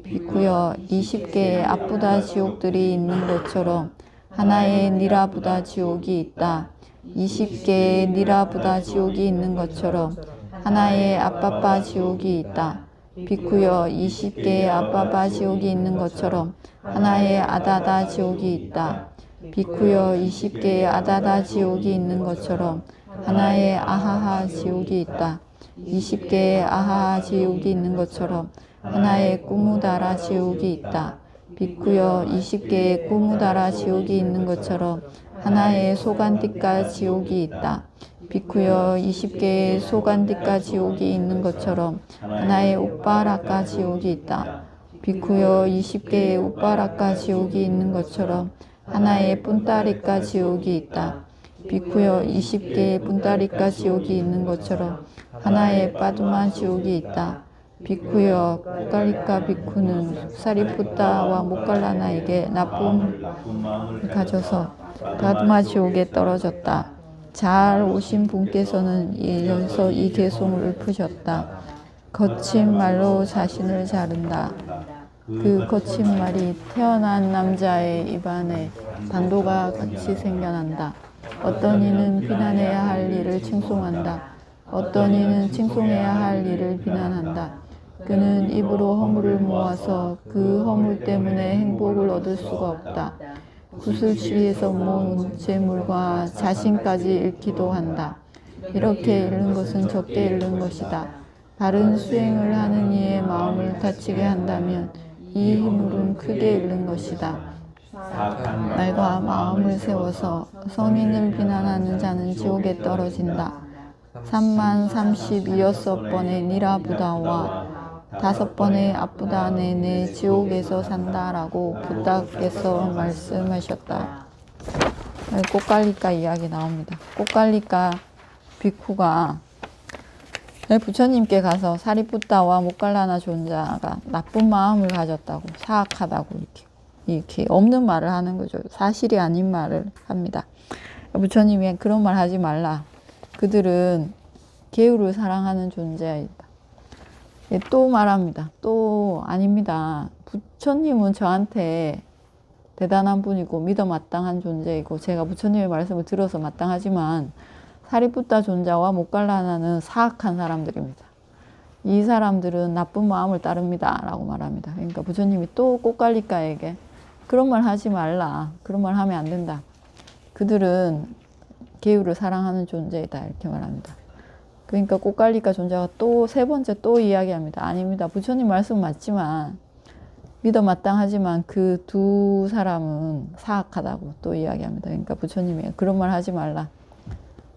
비쿠여 20개의 아프다 지옥들이 있는 것처럼 하나의 니라부다 지옥이 있다. 20개의 니라부다 지옥이 있는 것처럼 하나의 아빠빠 지옥이 있다. 비쿠여 20개의 아빠빠 지옥이 있는 것처럼 하나의 아다다 지옥이 있다. 비쿠여 20개의 아다다 지옥이 있는 것처럼 하나의 아하하 지옥이 있다. 20개의 아하하 지옥이 있는 것처럼 하나의 꾸무다라 지옥이 있다. 비쿠여 20개의 꾸무다라 지옥이 있는 것처럼 하나의 소간띠까 지옥이 있다. 비쿠여 20개의 소간띠까 지옥이 있는 것처럼 하나의 우빠라까 지옥이 있다. 비쿠여 20개의 우빠라까 지옥이 있는 것처럼 하나의 푼따리까 지옥이 있다. 비쿠여 20개의 푼따리까 지옥이 있는 것처럼 하나의 빠두마 지옥이 있다. 비쿠여 꽃갈리까 비쿠는 사리뿌따와 모갈라나에게 나쁜 마음을 가져서 빠두마 지옥에 떨어졌다. 잘 오신 분께서는 이어서 이 개송을 읊으셨다. 거친 말로 자신을 자른다. 그 거친 말이 태어난 남자의 입안에 단도가 같이 생겨난다. 어떤 이는 비난해야 할 일을 칭송한다. 어떤 이는 칭송해야 할 일을 비난한다. 그는 입으로 허물을 모아서 그 허물 때문에 행복을 얻을 수가 없다. 구슬치기에서 모은 재물과 자신까지 잃기도 한다. 이렇게 잃는 것은 적게 잃는 것이다. 바른 수행을 하는 이의 마음을 다치게 한다면 이 힘으로는 크게 잃는 것이다. 말과 마음을 세워서 성인을 비난하는 자는 지옥에 떨어진다. 3036번의 니라부다와 5번의 아프다네 내 지옥에서 산다라고 부다께서 말씀하셨다. 꽃갈리까 이야기 나옵니다. 꽃갈리까 비쿠가 부처님께 가서 사리뿌따와 모갈라나 존자가 나쁜 마음을 가졌다고, 사악하다고 이렇게 없는 말을 하는 거죠. 사실이 아닌 말을 합니다. 부처님이 그런 말 하지 말라. 그들은 계율을 사랑하는 존재이다. 또 말합니다. 또 아닙니다. 부처님은 저한테 대단한 분이고 믿어 마땅한 존재이고 제가 부처님의 말씀을 들어서 마땅하지만 사리뿌따 존자와 모갈라나는 사악한 사람들입니다. 이 사람들은 나쁜 마음을 따릅니다. 라고 말합니다. 그러니까 부처님이 또 꽃갈리까에게 그런 말 하지 말라. 그런 말 하면 안 된다. 그들은 계율을 사랑하는 존재이다. 이렇게 말합니다. 그러니까 꽃갈리까 존자가 또 세 번째 또 이야기합니다. 아닙니다. 부처님 말씀 맞지만 믿어 마땅하지만 그 두 사람은 사악하다고 또 이야기합니다. 그러니까 부처님이 그런 말 하지 말라.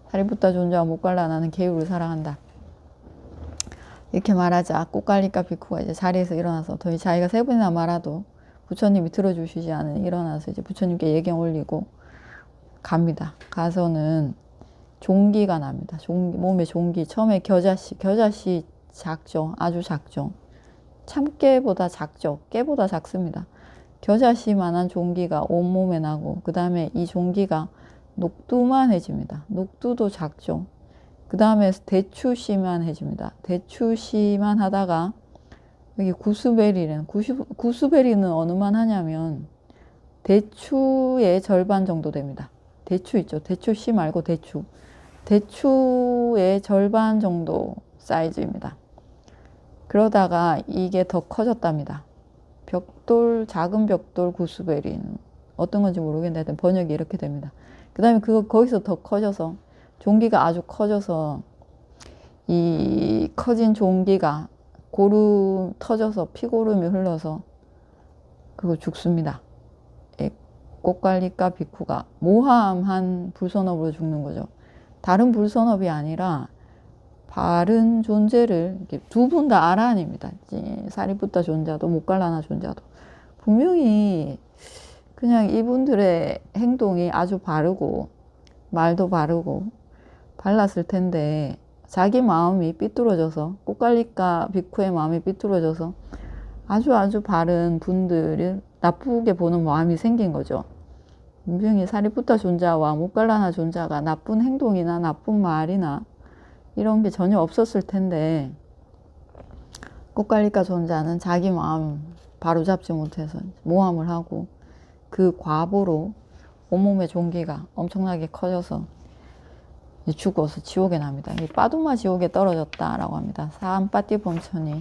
사리뿌따 존자와 모갈라나는 계율을 사랑한다. 이렇게 말하자 꽃갈리까 비쿠가 이제 자리에서 일어나서 더 자기가 세 번이나 말아도 부처님이 들어주시지 않으니 일어나서 이제 부처님께 예경 올리고 갑니다. 가서는 종기가 납니다. 몸에 종기. 처음에 겨자씨 작죠. 아주 작죠. 참깨보다 작죠. 깨보다 작습니다. 겨자씨만한 종기가 온몸에 나고 그 다음에 이 종기가 녹두만 해집니다. 녹두도 작죠. 그 다음에 대추씨만 해집니다. 대추씨만 하다가 여기 구스베리는 구스베리는 어느만 하냐면 대추의 절반 정도 됩니다. 대추 있죠. 대추씨 말고 대추의 절반 정도 사이즈입니다. 그러다가 이게 더 커졌답니다. 작은 벽돌 구스베리는 어떤 건지 모르겠는데 하여튼 번역이 이렇게 됩니다. 그 다음에 거기서 더 커져서 종기가 아주 커져서 이 커진 종기가 고름 터져서 피고름이 흘러서 그거 죽습니다. 꽃갈리까 비쿠가 모함한 불선업으로 죽는 거죠. 다른 불선업이 아니라 바른 존재를 두 분 다 아란입니다. 사리부타 존자도 모갈라나 존자도 분명히 그냥 이분들의 행동이 아주 바르고 말도 바르고 발랐을 텐데 자기 마음이 삐뚤어져서 꽃갈리까 비쿠의 마음이 삐뚤어져서 아주 바른 분들이 나쁘게 보는 마음이 생긴 거죠. 분명히 사리부타 존자와 모갈라나 존자가 나쁜 행동이나 나쁜 말이나 이런 게 전혀 없었을 텐데 꽃갈리까 존자는 자기 마음 바로잡지 못해서 모함을 하고 그 과보로 온몸의 종기가 엄청나게 커져서 죽어서 지옥에 납니다. 이 빠두마 지옥에 떨어졌다라고 합니다. 사암빠띠 범천이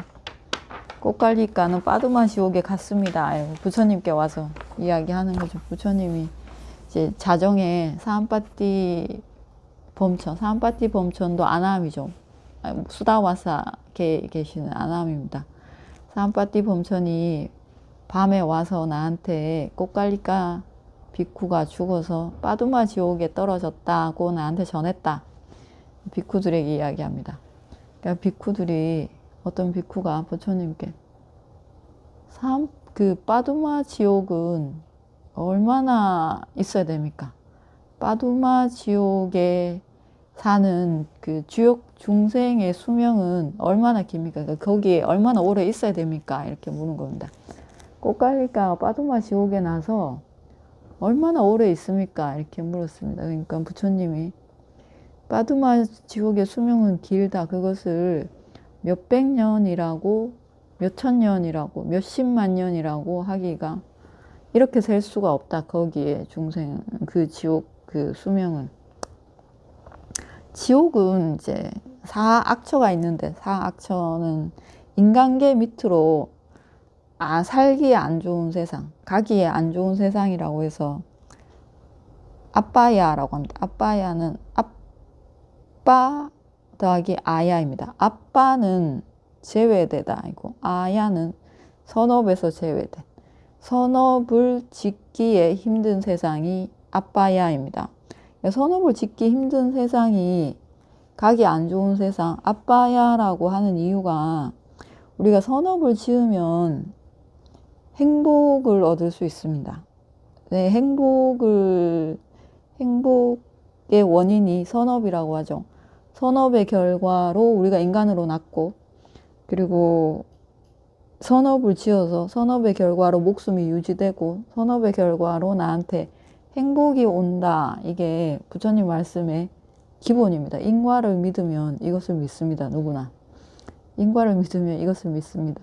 꽃갈리까는 빠두마 지옥에 갔습니다. 부처님께 와서 이야기하는 거죠. 부처님이 이제 자정에 사암빠띠 범천도 아나함이죠. 수다와사에 계시는 아나함입니다. 사암빠띠 범천이 밤에 와서 나한테 꽃갈리까 비쿠가 죽어서 빠두마 지옥에 떨어졌다고 나한테 전했다. 비쿠들에게 이야기합니다. 그러니까 비쿠들이 어떤 비쿠가 부처님께 그 빠두마 지옥은 얼마나 있어야 됩니까? 빠두마 지옥에 사는 그 지옥 중생의 수명은 얼마나 깁니까? 그러니까 거기에 얼마나 오래 있어야 됩니까? 이렇게 묻는 겁니다. 꽃갈리까 빠두마 지옥에 나서 얼마나 오래 있습니까? 이렇게 물었습니다. 그러니까 부처님이 빠두마 지옥의 수명은 길다. 그것을 몇백 년이라고 몇천 년이라고 몇십만 년이라고 하기가 이렇게 셀 수가 없다. 거기에 중생 그 지옥 그 수명은 지옥은 이제 사악처가 있는데 사악처는 인간계 밑으로 살기에 안 좋은 세상, 가기에 안 좋은 세상이라고 해서 아빠야라고 합니다. 아빠야는 아빠 더하기 아야입니다. 아빠는 제외되다 아니고 아야는 선업에서 제외된 선업을 짓기에 힘든 세상이 아빠야입니다. 선업을 짓기 힘든 세상이 가기 안 좋은 세상 아빠야라고 하는 이유가 우리가 선업을 지으면 행복을 얻을 수 있습니다. 네, 행복의 원인이 선업이라고 하죠. 선업의 결과로 우리가 인간으로 났고 그리고 선업을 지어서 선업의 결과로 목숨이 유지되고 선업의 결과로 나한테 행복이 온다. 이게 부처님 말씀의 기본입니다. 인과를 믿으면 이것을 믿습니다. 누구나. 인과를 믿으면 이것을 믿습니다.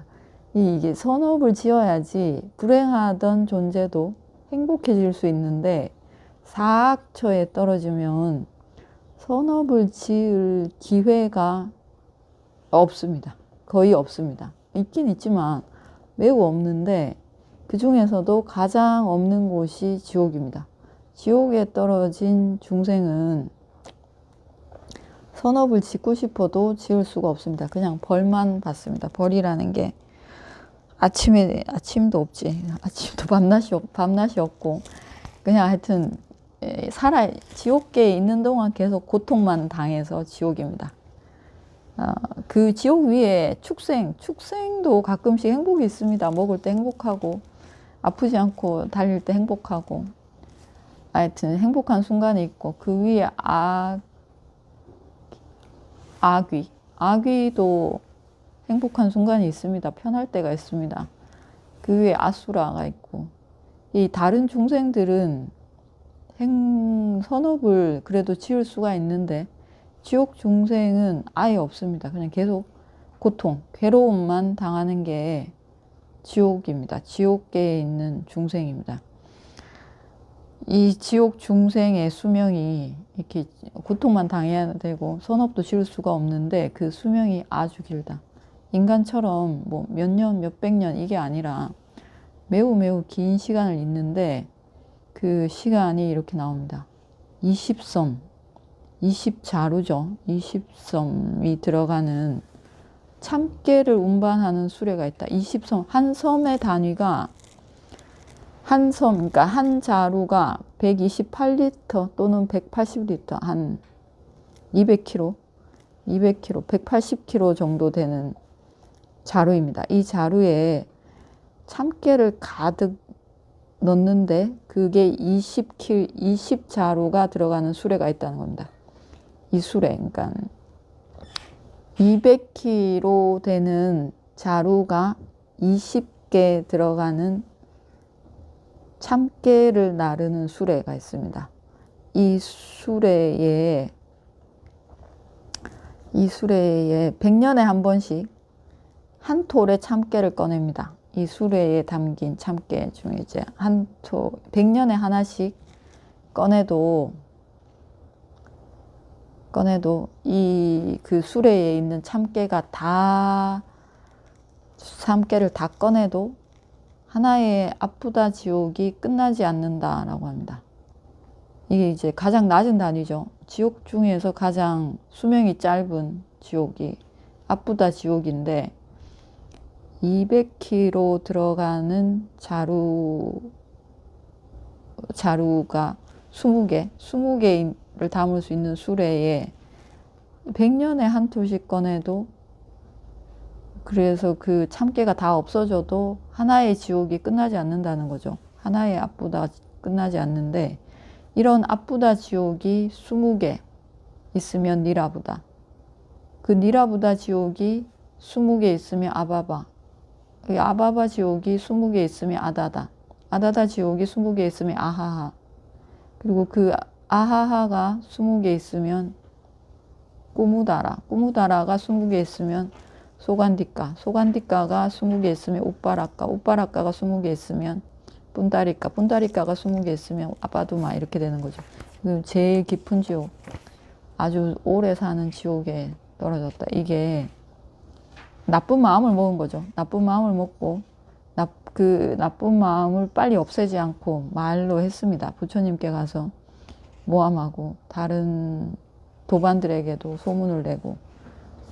이게 선업을 지어야지 불행하던 존재도 행복해질 수 있는데 사악처에 떨어지면 선업을 지을 기회가 없습니다. 거의 없습니다. 있긴 있지만 매우 없는데 그 중에서도 가장 없는 곳이 지옥입니다. 지옥에 떨어진 중생은 선업을 짓고 싶어도 지을 수가 없습니다. 그냥 벌만 받습니다. 벌이라는 게 아침도 없지. 아침도 밤낮이 없고 그냥 하여튼 지옥계에 있는 동안 계속 고통만 당해서 지옥입니다. 그 지옥 위에 축생도 가끔씩 행복이 있습니다. 먹을 때 행복하고 아프지 않고 달릴 때 행복하고 하여튼 행복한 순간이 있고 그 위에 아귀도 행복한 순간이 있습니다. 편할 때가 있습니다. 그 위에 아수라가 있고 이 다른 중생들은 선업을 그래도 지을 수가 있는데 지옥 중생은 아예 없습니다. 그냥 계속 고통, 괴로움만 당하는 게 지옥입니다. 지옥계에 있는 중생입니다. 이 지옥 중생의 수명이 이렇게 고통만 당해야 되고 선업도 지을 수가 없는데 그 수명이 아주 길다. 인간처럼 뭐 몇 년, 몇백 년 이게 아니라 매우 긴 시간을 있는데 그 시간이 이렇게 나옵니다. 20섬, 20자루죠. 20섬이 들어가는 참깨를 운반하는 수레가 있다. 20섬, 한 섬의 단위가 한 섬, 그러니까 한 자루가 128리터 또는 180리터, 한 200kg, 180kg 정도 되는 자루입니다. 이 자루에 참깨를 가득 넣는데 그게 20자루가 들어가는 수레가 있다는 겁니다. 이 수레, 그러니까 200kg 되는 자루가 20개 들어가는 참깨를 나르는 수레가 있습니다. 이 수레에 100년에 한 번씩 한 톨의 참깨를 꺼냅니다. 이 수레에 담긴 참깨 중에 이제 100년에 하나씩 꺼내도 이 그 수레에 있는 참깨를 다 꺼내도 하나의 아프다 지옥이 끝나지 않는다라고 합니다. 이게 이제 가장 낮은 단위죠. 지옥 중에서 가장 수명이 짧은 지옥이 아프다 지옥인데 200kg 들어가는 자루가 20개를 담을 수 있는 수레에 100년에 한 톨씩 꺼내도 그래서 그 참깨가 다 없어져도 하나의 지옥이 끝나지 않는다는 거죠. 하나의 아프다 끝나지 않는데 이런 아프다 지옥이 20개 있으면 니라부다. 그 니라부다 지옥이 20개 있으면 아바바. 그 아바바 지옥이 20개 있으면 아다다. 아다다 지옥이 20개 있으면 아하하. 그리고 그 아하하가 20개 있으면 꾸무다라. 꾸무다라가 20개 있으면 소간디까. 소간디까가 20개 있으면 오빠라까. 오빠라까가 20개 있으면 뿐다리까. 뿐다리까가 20개 있으면 아바두마. 이렇게 되는 거죠. 제일 깊은 지옥. 아주 오래 사는 지옥에 떨어졌다. 이게 나쁜 마음을 먹은 거죠. 나쁜 마음을 먹고 그 나쁜 마음을 빨리 없애지 않고 말로 했습니다. 부처님께 가서 모함하고 다른 도반들에게도 소문을 내고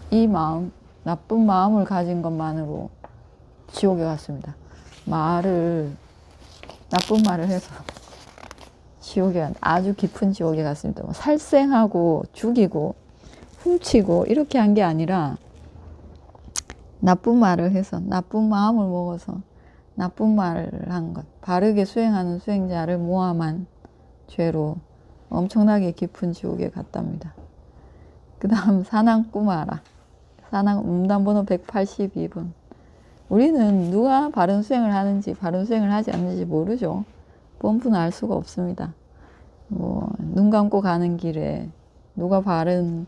이 마음, 나쁜 마음을 가진 것만으로 지옥에 갔습니다. 나쁜 말을 해서 지옥에 아주 깊은 지옥에 갔습니다. 뭐 살생하고 죽이고 훔치고 이렇게 한 게 아니라 나쁜 말을 해서 나쁜 마음을 먹어서 나쁜 말을 한 것, 바르게 수행하는 수행자를 모함한 죄로 엄청나게 깊은 지옥에 갔답니다. 그 다음 사낭꾸마라. 사낭 음담번호 182번. 우리는 누가 바른 수행을 하는지 바른 수행을 하지 않는지 모르죠. 뻔뻔 알 수가 없습니다. 눈 감고 가는 길에 누가 바른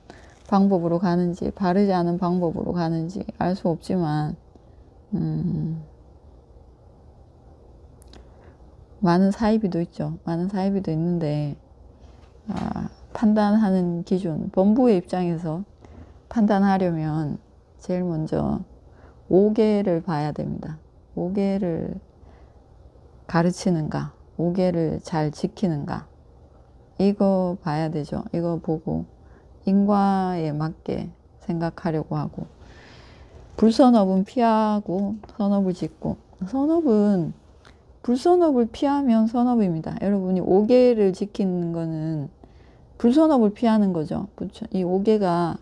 방법으로 가는지 바르지 않은 방법으로 가는지 알 수 없지만 많은 사이비도 있죠. 많은 사이비도 있는데 판단하는 기준, 범부의 입장에서 판단하려면 제일 먼저 5계를 봐야 됩니다. 5계를 가르치는가, 5계를 잘 지키는가, 이거 봐야 되죠. 이거 보고 인과에 맞게 생각하려고 하고, 불선업은 피하고 선업을 짓고, 불선업을 피하면 선업입니다. 여러분이 5계를 지키는 거는 불선업을 피하는 거죠. 이 5계가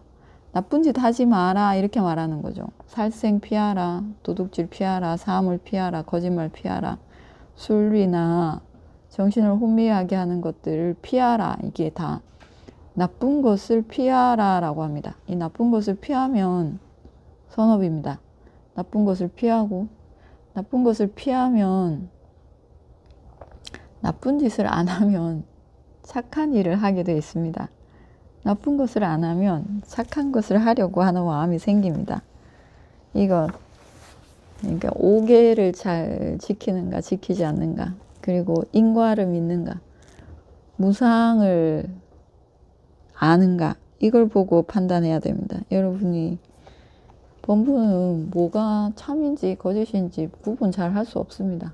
나쁜 짓 하지 마라 이렇게 말하는 거죠. 살생 피하라, 도둑질 피하라, 사물 피하라, 거짓말 피하라, 술이나 정신을 혼미하게 하는 것들을 피하라. 이게 다 나쁜 것을 피하라 라고 합니다. 이 나쁜 것을 피하면 선업입니다. 나쁜 것을 피하고, 나쁜 것을 피하면 나쁜 짓을 안 하면 착한 일을 하게 되어 있습니다. 나쁜 것을 안 하면 착한 것을 하려고 하는 마음이 생깁니다. 그러니까 오계를 잘 지키는가 지키지 않는가, 그리고 인과를 믿는가, 무상을 아는가, 이걸 보고 판단해야 됩니다. 여러분이 범부는 뭐가 참인지 거짓인지 구분 잘 할 수 없습니다.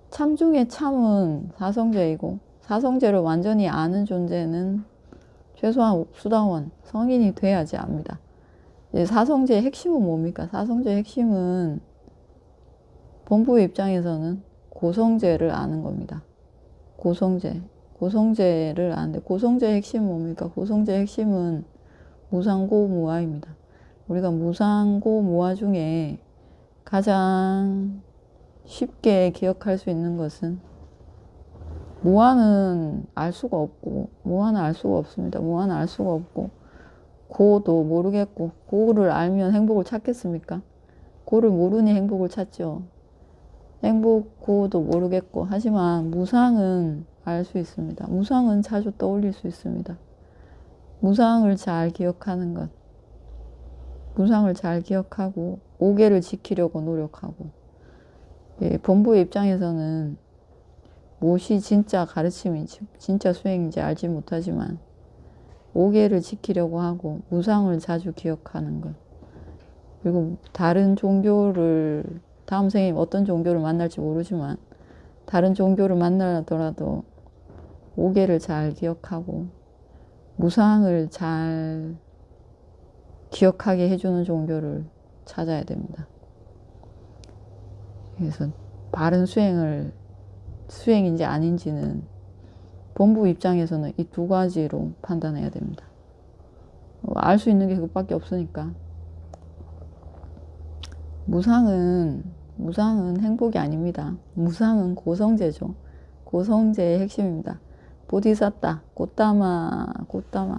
참 중에 참은 사성제이고, 사성제를 완전히 아는 존재는 최소한 수다원, 성인이 돼야지 압니다. 사성제의 핵심은 뭡니까? 사성제의 핵심은 범부의 입장에서는 고성제를 아는 겁니다. 고성제를 아는데, 고성제의 핵심은 뭡니까? 고성제의 핵심은 무상고무아입니다. 우리가 무상고무아 중에 가장 쉽게 기억할 수 있는 것은, 무아는 알 수가 없고, 무아는 알 수가 없습니다. 무아는 알 수가 없고, 고도 모르겠고, 고를 알면 행복을 찾겠습니까? 고를 모르니 행복을 찾죠. 행복, 고도 모르겠고, 하지만 무상은 알 수 있습니다. 무상은 자주 떠올릴 수 있습니다. 무상을 잘 기억하는 것. 무상을 잘 기억하고, 오계를 지키려고 노력하고. 범부의 입장에서는 무엇이 진짜 가르침인지, 진짜 수행인지 알지 못하지만, 오계를 지키려고 하고, 무상을 자주 기억하는 것. 그리고 다른 종교를, 다음 생에 어떤 종교를 만날지 모르지만, 다른 종교를 만나더라도 오계를 잘 기억하고, 무상을 잘 기억하게 해주는 종교를 찾아야 됩니다. 그래서 바른 수행인지 아닌지는 범부 입장에서는 이 두 가지로 판단해야 됩니다. 알 수 있는 게 그것밖에 없으니까. 무상은 행복이 아닙니다. 무상은 고성제죠. 고성제의 핵심입니다. 보디사타, 꽃다마,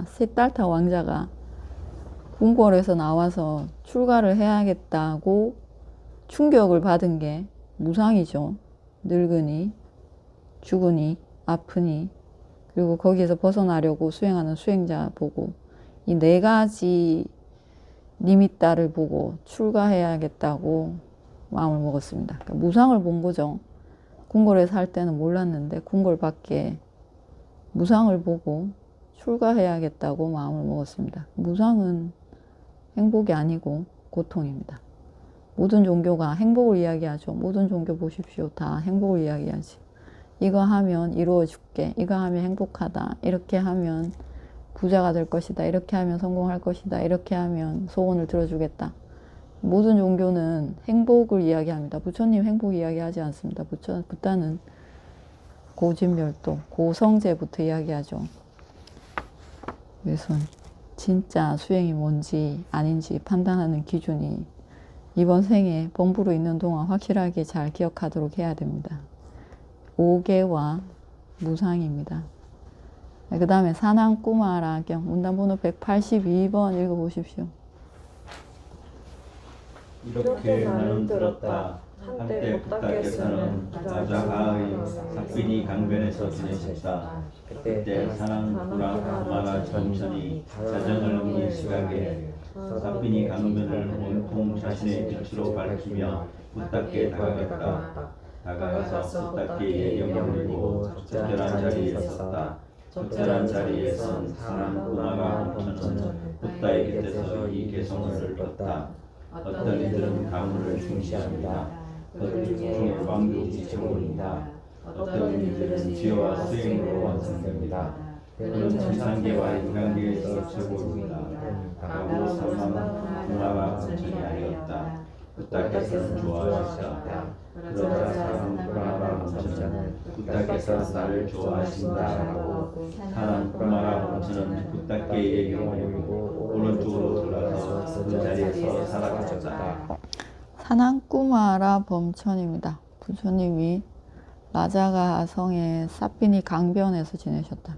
시달타 왕자가 궁궐에서 나와서 출가를 해야겠다고 충격을 받은 게 무상이죠. 늙으니, 죽으니, 아프니, 그리고 거기에서 벗어나려고 수행하는 수행자 보고, 이 네 가지 니미따를 보고 출가해야겠다고 마음을 먹었습니다. 그러니까 무상을 본 거죠. 궁궐에서 할 때는 몰랐는데 궁궐 밖에 무상을 보고 출가해야겠다고 마음을 먹었습니다. 무상은 행복이 아니고 고통입니다. 모든 종교가 행복을 이야기하죠. 모든 종교 보십시오. 다 행복을 이야기하지. 이거 하면 이루어줄게. 이거 하면 행복하다. 이렇게 하면 부자가 될 것이다. 이렇게 하면 성공할 것이다. 이렇게 하면 소원을 들어주겠다. 모든 종교는 행복을 이야기합니다. 부처님 행복 이야기하지 않습니다. 부다는 고진멸도, 고성제부터 이야기하죠. 그래서 진짜 수행이 뭔지 아닌지 판단하는 기준이 이번 생에 범부로 있는 동안 확실하게 잘 기억하도록 해야 됩니다. 오계와 무상입니다. 그 다음에 사난꾸마라 경 문단번호 182번 읽어보십시오. 이렇게 나는 들었다. 한때 부다께서는 라자가의 삭비니 강변에서 지내셨다. 그때 사난꾸마라 전천이 자정을 이 시각에 삭비니 강변을 온통 자신의 빛으로 밝히며 부다께 다가갔다. 다가가서 부다께 예경을 드리고 적절한 자리에 섰다. 적절한 자리에 선 사난꾸마라 본천은 부다의 곁에서 이 개성을 떴다. 어떤 이들은 가문을 중시합니다. 그들 중에 왕족이 최고입니다. 어떤 이들은 지혜와 수행으로 완성됩니다. 그는 천상계와 인간계에서 최고입니다. 가고 사난꾸마라 본천이 아니었다. 부다께서는 좋아하셨다. 그러자 사난꾸마라 본천은 부다께서 나를 좋아하신다라고 사난꾸마라 본천은 부다께 예경을 올리고 오른쪽으로 돌아서 그 자리에서 사라졌다. 사난꾸마라 범천입니다. 부처님이 라자가 성의 사피니 강변에서 지내셨다.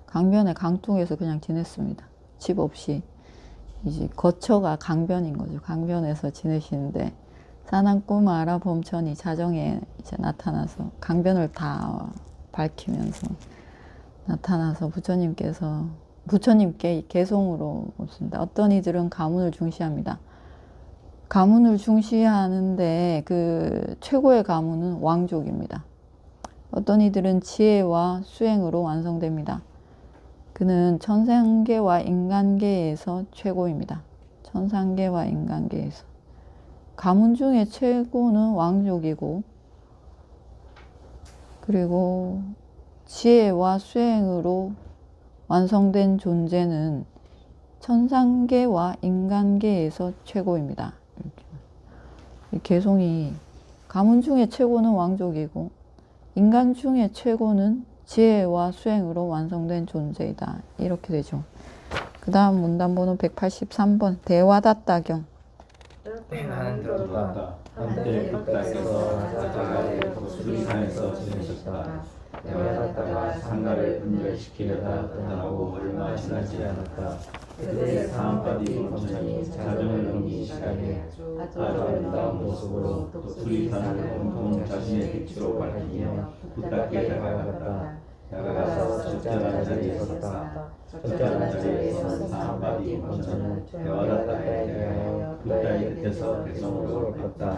강변의 강둑에서 그냥 지냈습니다. 집 없이. 이제 거처가 강변인 거죠. 강변에서 지내시는데 사난꾸마라 범천이 자정에 이제 나타나서 강변을 다 밝히면서 나타나서 부처님께 개송으로 묻습니다. 어떤 이들은 가문을 중시합니다. 가문을 중시하는데 그 최고의 가문은 왕족입니다. 어떤 이들은 지혜와 수행으로 완성됩니다. 그는 천상계와 인간계에서 최고입니다. 천상계와 인간계에서. 가문 중에 최고는 왕족이고, 그리고 지혜와 수행으로 완성된 존재는 천상계와 인간계에서 최고입니다. 이 개송이 가문 중에 최고는 왕족이고 인간 중에 최고는 지혜와 수행으로 완성된 존재이다. 이렇게 되죠. 그 다음 문단번호 183번 대화다따경. 나는 들었다. 들었다. 한때 북다에서 사자가의 수리산에서 지내셨다. 대화하다가 상가를 분열시키려다 떠나고 얼마 지나지 않았다. 그때 사암바디 범천이 자정을 넘긴 시간에 아주 아름다운 모습으로 수리산을 온통 자신의 빛으로 밝히며 북다께 다가갔다. 다가가서 적절한 자리에 섰다. 적절한 자리에 선 사암바디 범천은 대화하다에 대하여 북다의 끝에서 백성으로 걷다.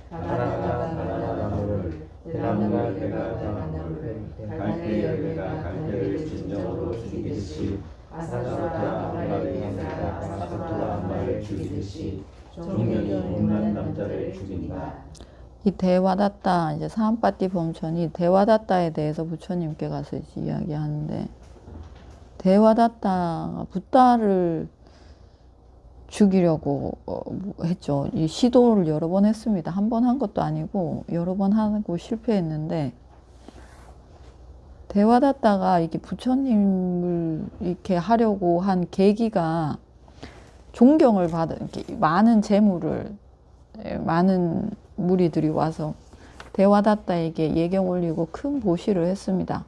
바나나가 바나나 나무를, 대나무가 대나무를, 갈대 열매가 갈대를 진정으로 죽이듯이 아사투라 암마를 향하다 아사투라 암마를 죽이듯이 종명이 못난 남자를 죽인다. 이 대화다따, 이제 사암바띠 범천이 대화다따에 대해서 부처님께 가서 이제 이야기하는데, 대화다따가 붓다를 죽이려고 했죠. 이 시도를 여러 번 했습니다. 한 번 한 것도 아니고 여러 번 하고 실패했는데, 대화다따가 이렇게 부처님을 이렇게 하려고 한 계기가 존경을 받은, 이렇게 많은 재물을, 많은 무리들이 와서 대화다따에게 예경 올리고 큰 보시를 했습니다.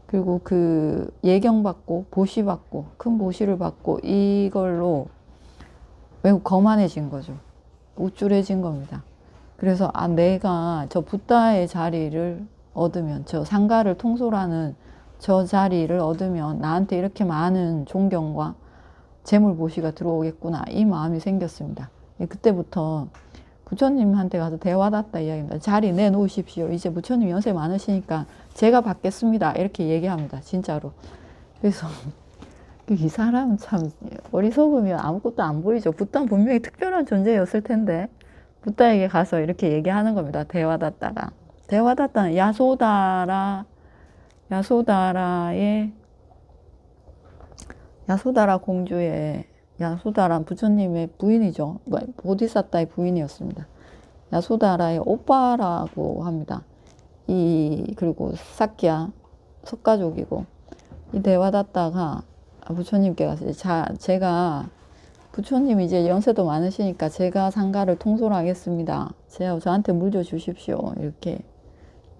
그리고 그 예경 받고 보시 받고 큰 보시를 받고 이걸로 매우 거만해진 거죠. 우쭐해진 겁니다. 그래서 내가 저 붓다의 자리를 얻으면, 저 상가를 통솔하는 저 자리를 얻으면 나한테 이렇게 많은 존경과 재물 보시가 들어오겠구나, 이 마음이 생겼습니다. 그때부터 부처님한테 가서 대화다따 이야기입니다. 자리 내놓으십시오. 이제 부처님 연세 많으시니까 제가 받겠습니다. 이렇게 얘기합니다. 진짜로. 그래서 이 사람은 참 어리석으면 아무것도 안 보이죠. 붓다는 분명히 특별한 존재였을 텐데 붓다에게 가서 이렇게 얘기하는 겁니다. 대화다따가. 대화다따는 야소다라 공주의, 야소다란 부처님의 부인이죠. 보디사타의 부인이었습니다. 야소다라의 오빠라고 합니다. 그리고 사키야, 석가족이고, 이 대화다따가 부처님께 가서 제가 부처님 이제 연세도 많으시니까 제가 상가를 통솔하겠습니다. 저한테 물 줘 주십시오. 이렇게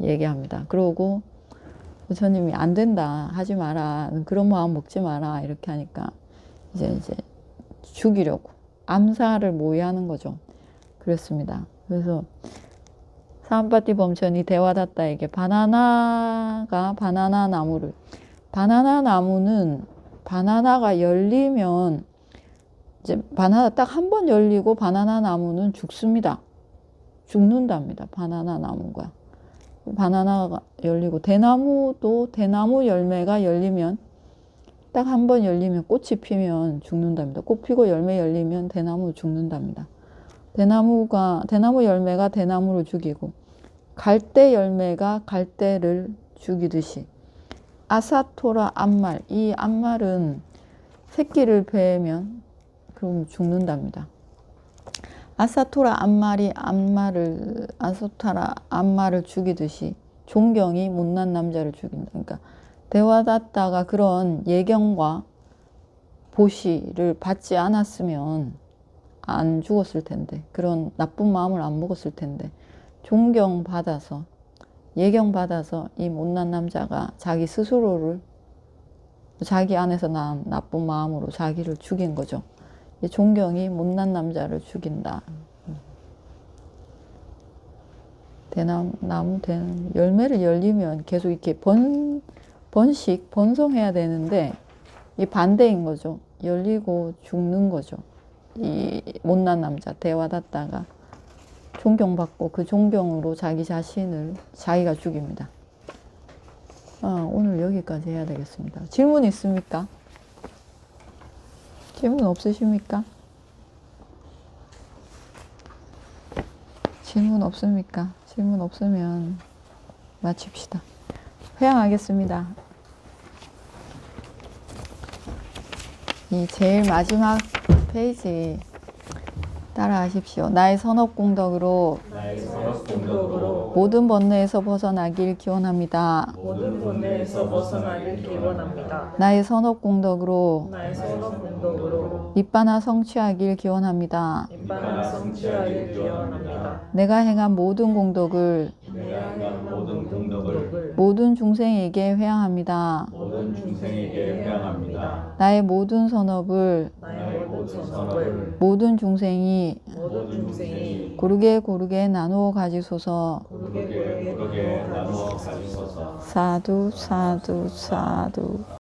얘기합니다. 그러고 부처님이 안 된다, 하지 마라, 그런 마음 먹지 마라, 이렇게 하니까 이제 죽이려고 암살을 모의하는 거죠. 그랬습니다. 그래서 사암바띠 범천이 대화다따에게 바나나 나무는 바나나가 열리면 이제 바나나 딱 한 번 열리고 바나나 나무는 죽습니다. 죽는답니다. 바나나 나무가. 바나나가 열리고 대나무도 대나무 열매가 열리면 딱 한 번 열리면 꽃이 피면 죽는답니다. 꽃 피고 열매 열리면 대나무 죽는답니다. 대나무 열매가 대나무를 죽이고 갈대 열매가 갈대를 죽이듯이 아사토라 암말, 이 암말은 새끼를 베면 그럼 죽는답니다. 아사토라 암말을 죽이듯이 존경이 못난 남자를 죽인다. 그러니까 대화다따가 그런 예경과 보시를 받지 않았으면 안 죽었을 텐데, 그런 나쁜 마음을 안 먹었을 텐데, 존경받아서 예경받아서 이 못난 남자가 자기 스스로를, 자기 안에서 난 나쁜 마음으로 자기를 죽인 거죠. 존경이 못난 남자를 죽인다. 대나무 열매를 열리면 계속 이렇게 번식, 번성해야 되는데 이 반대인 거죠. 열리고 죽는 거죠. 이 못난 남자 대화닫다가 존경받고 그 존경으로 자기 자신을 자기가 죽입니다. 오늘 여기까지 해야 되겠습니다. 질문 있습니까? 질문 없으십니까? 질문 없습니까? 질문 없으면 마칩시다. 회양하겠습니다. 이 제일 마지막 페이지 따라하십시오. 나의 선업공덕으로 나의 선업공덕으로 모든 번뇌에서 벗어나길 기원합니다. 모든 번뇌에서 벗어나길 기원합니다. 나의 선업공덕으로 나의 선업공덕으로 니바나 성취하길 기원합니다. 일반을 성취하길 기원합니다. 내가 행한 모든 공덕을 내가 행한 모든 공덕을 모든 중생에게 회양합니다. 모든 중생에게 회양합니다. 나의 모든 선업을 나의 모든 선업을 모든 중생이 모든 중생이 고르게 고르게 나누어 가지소서. 고르게 고르게 나누어 가지소서. 사두 사두 사두.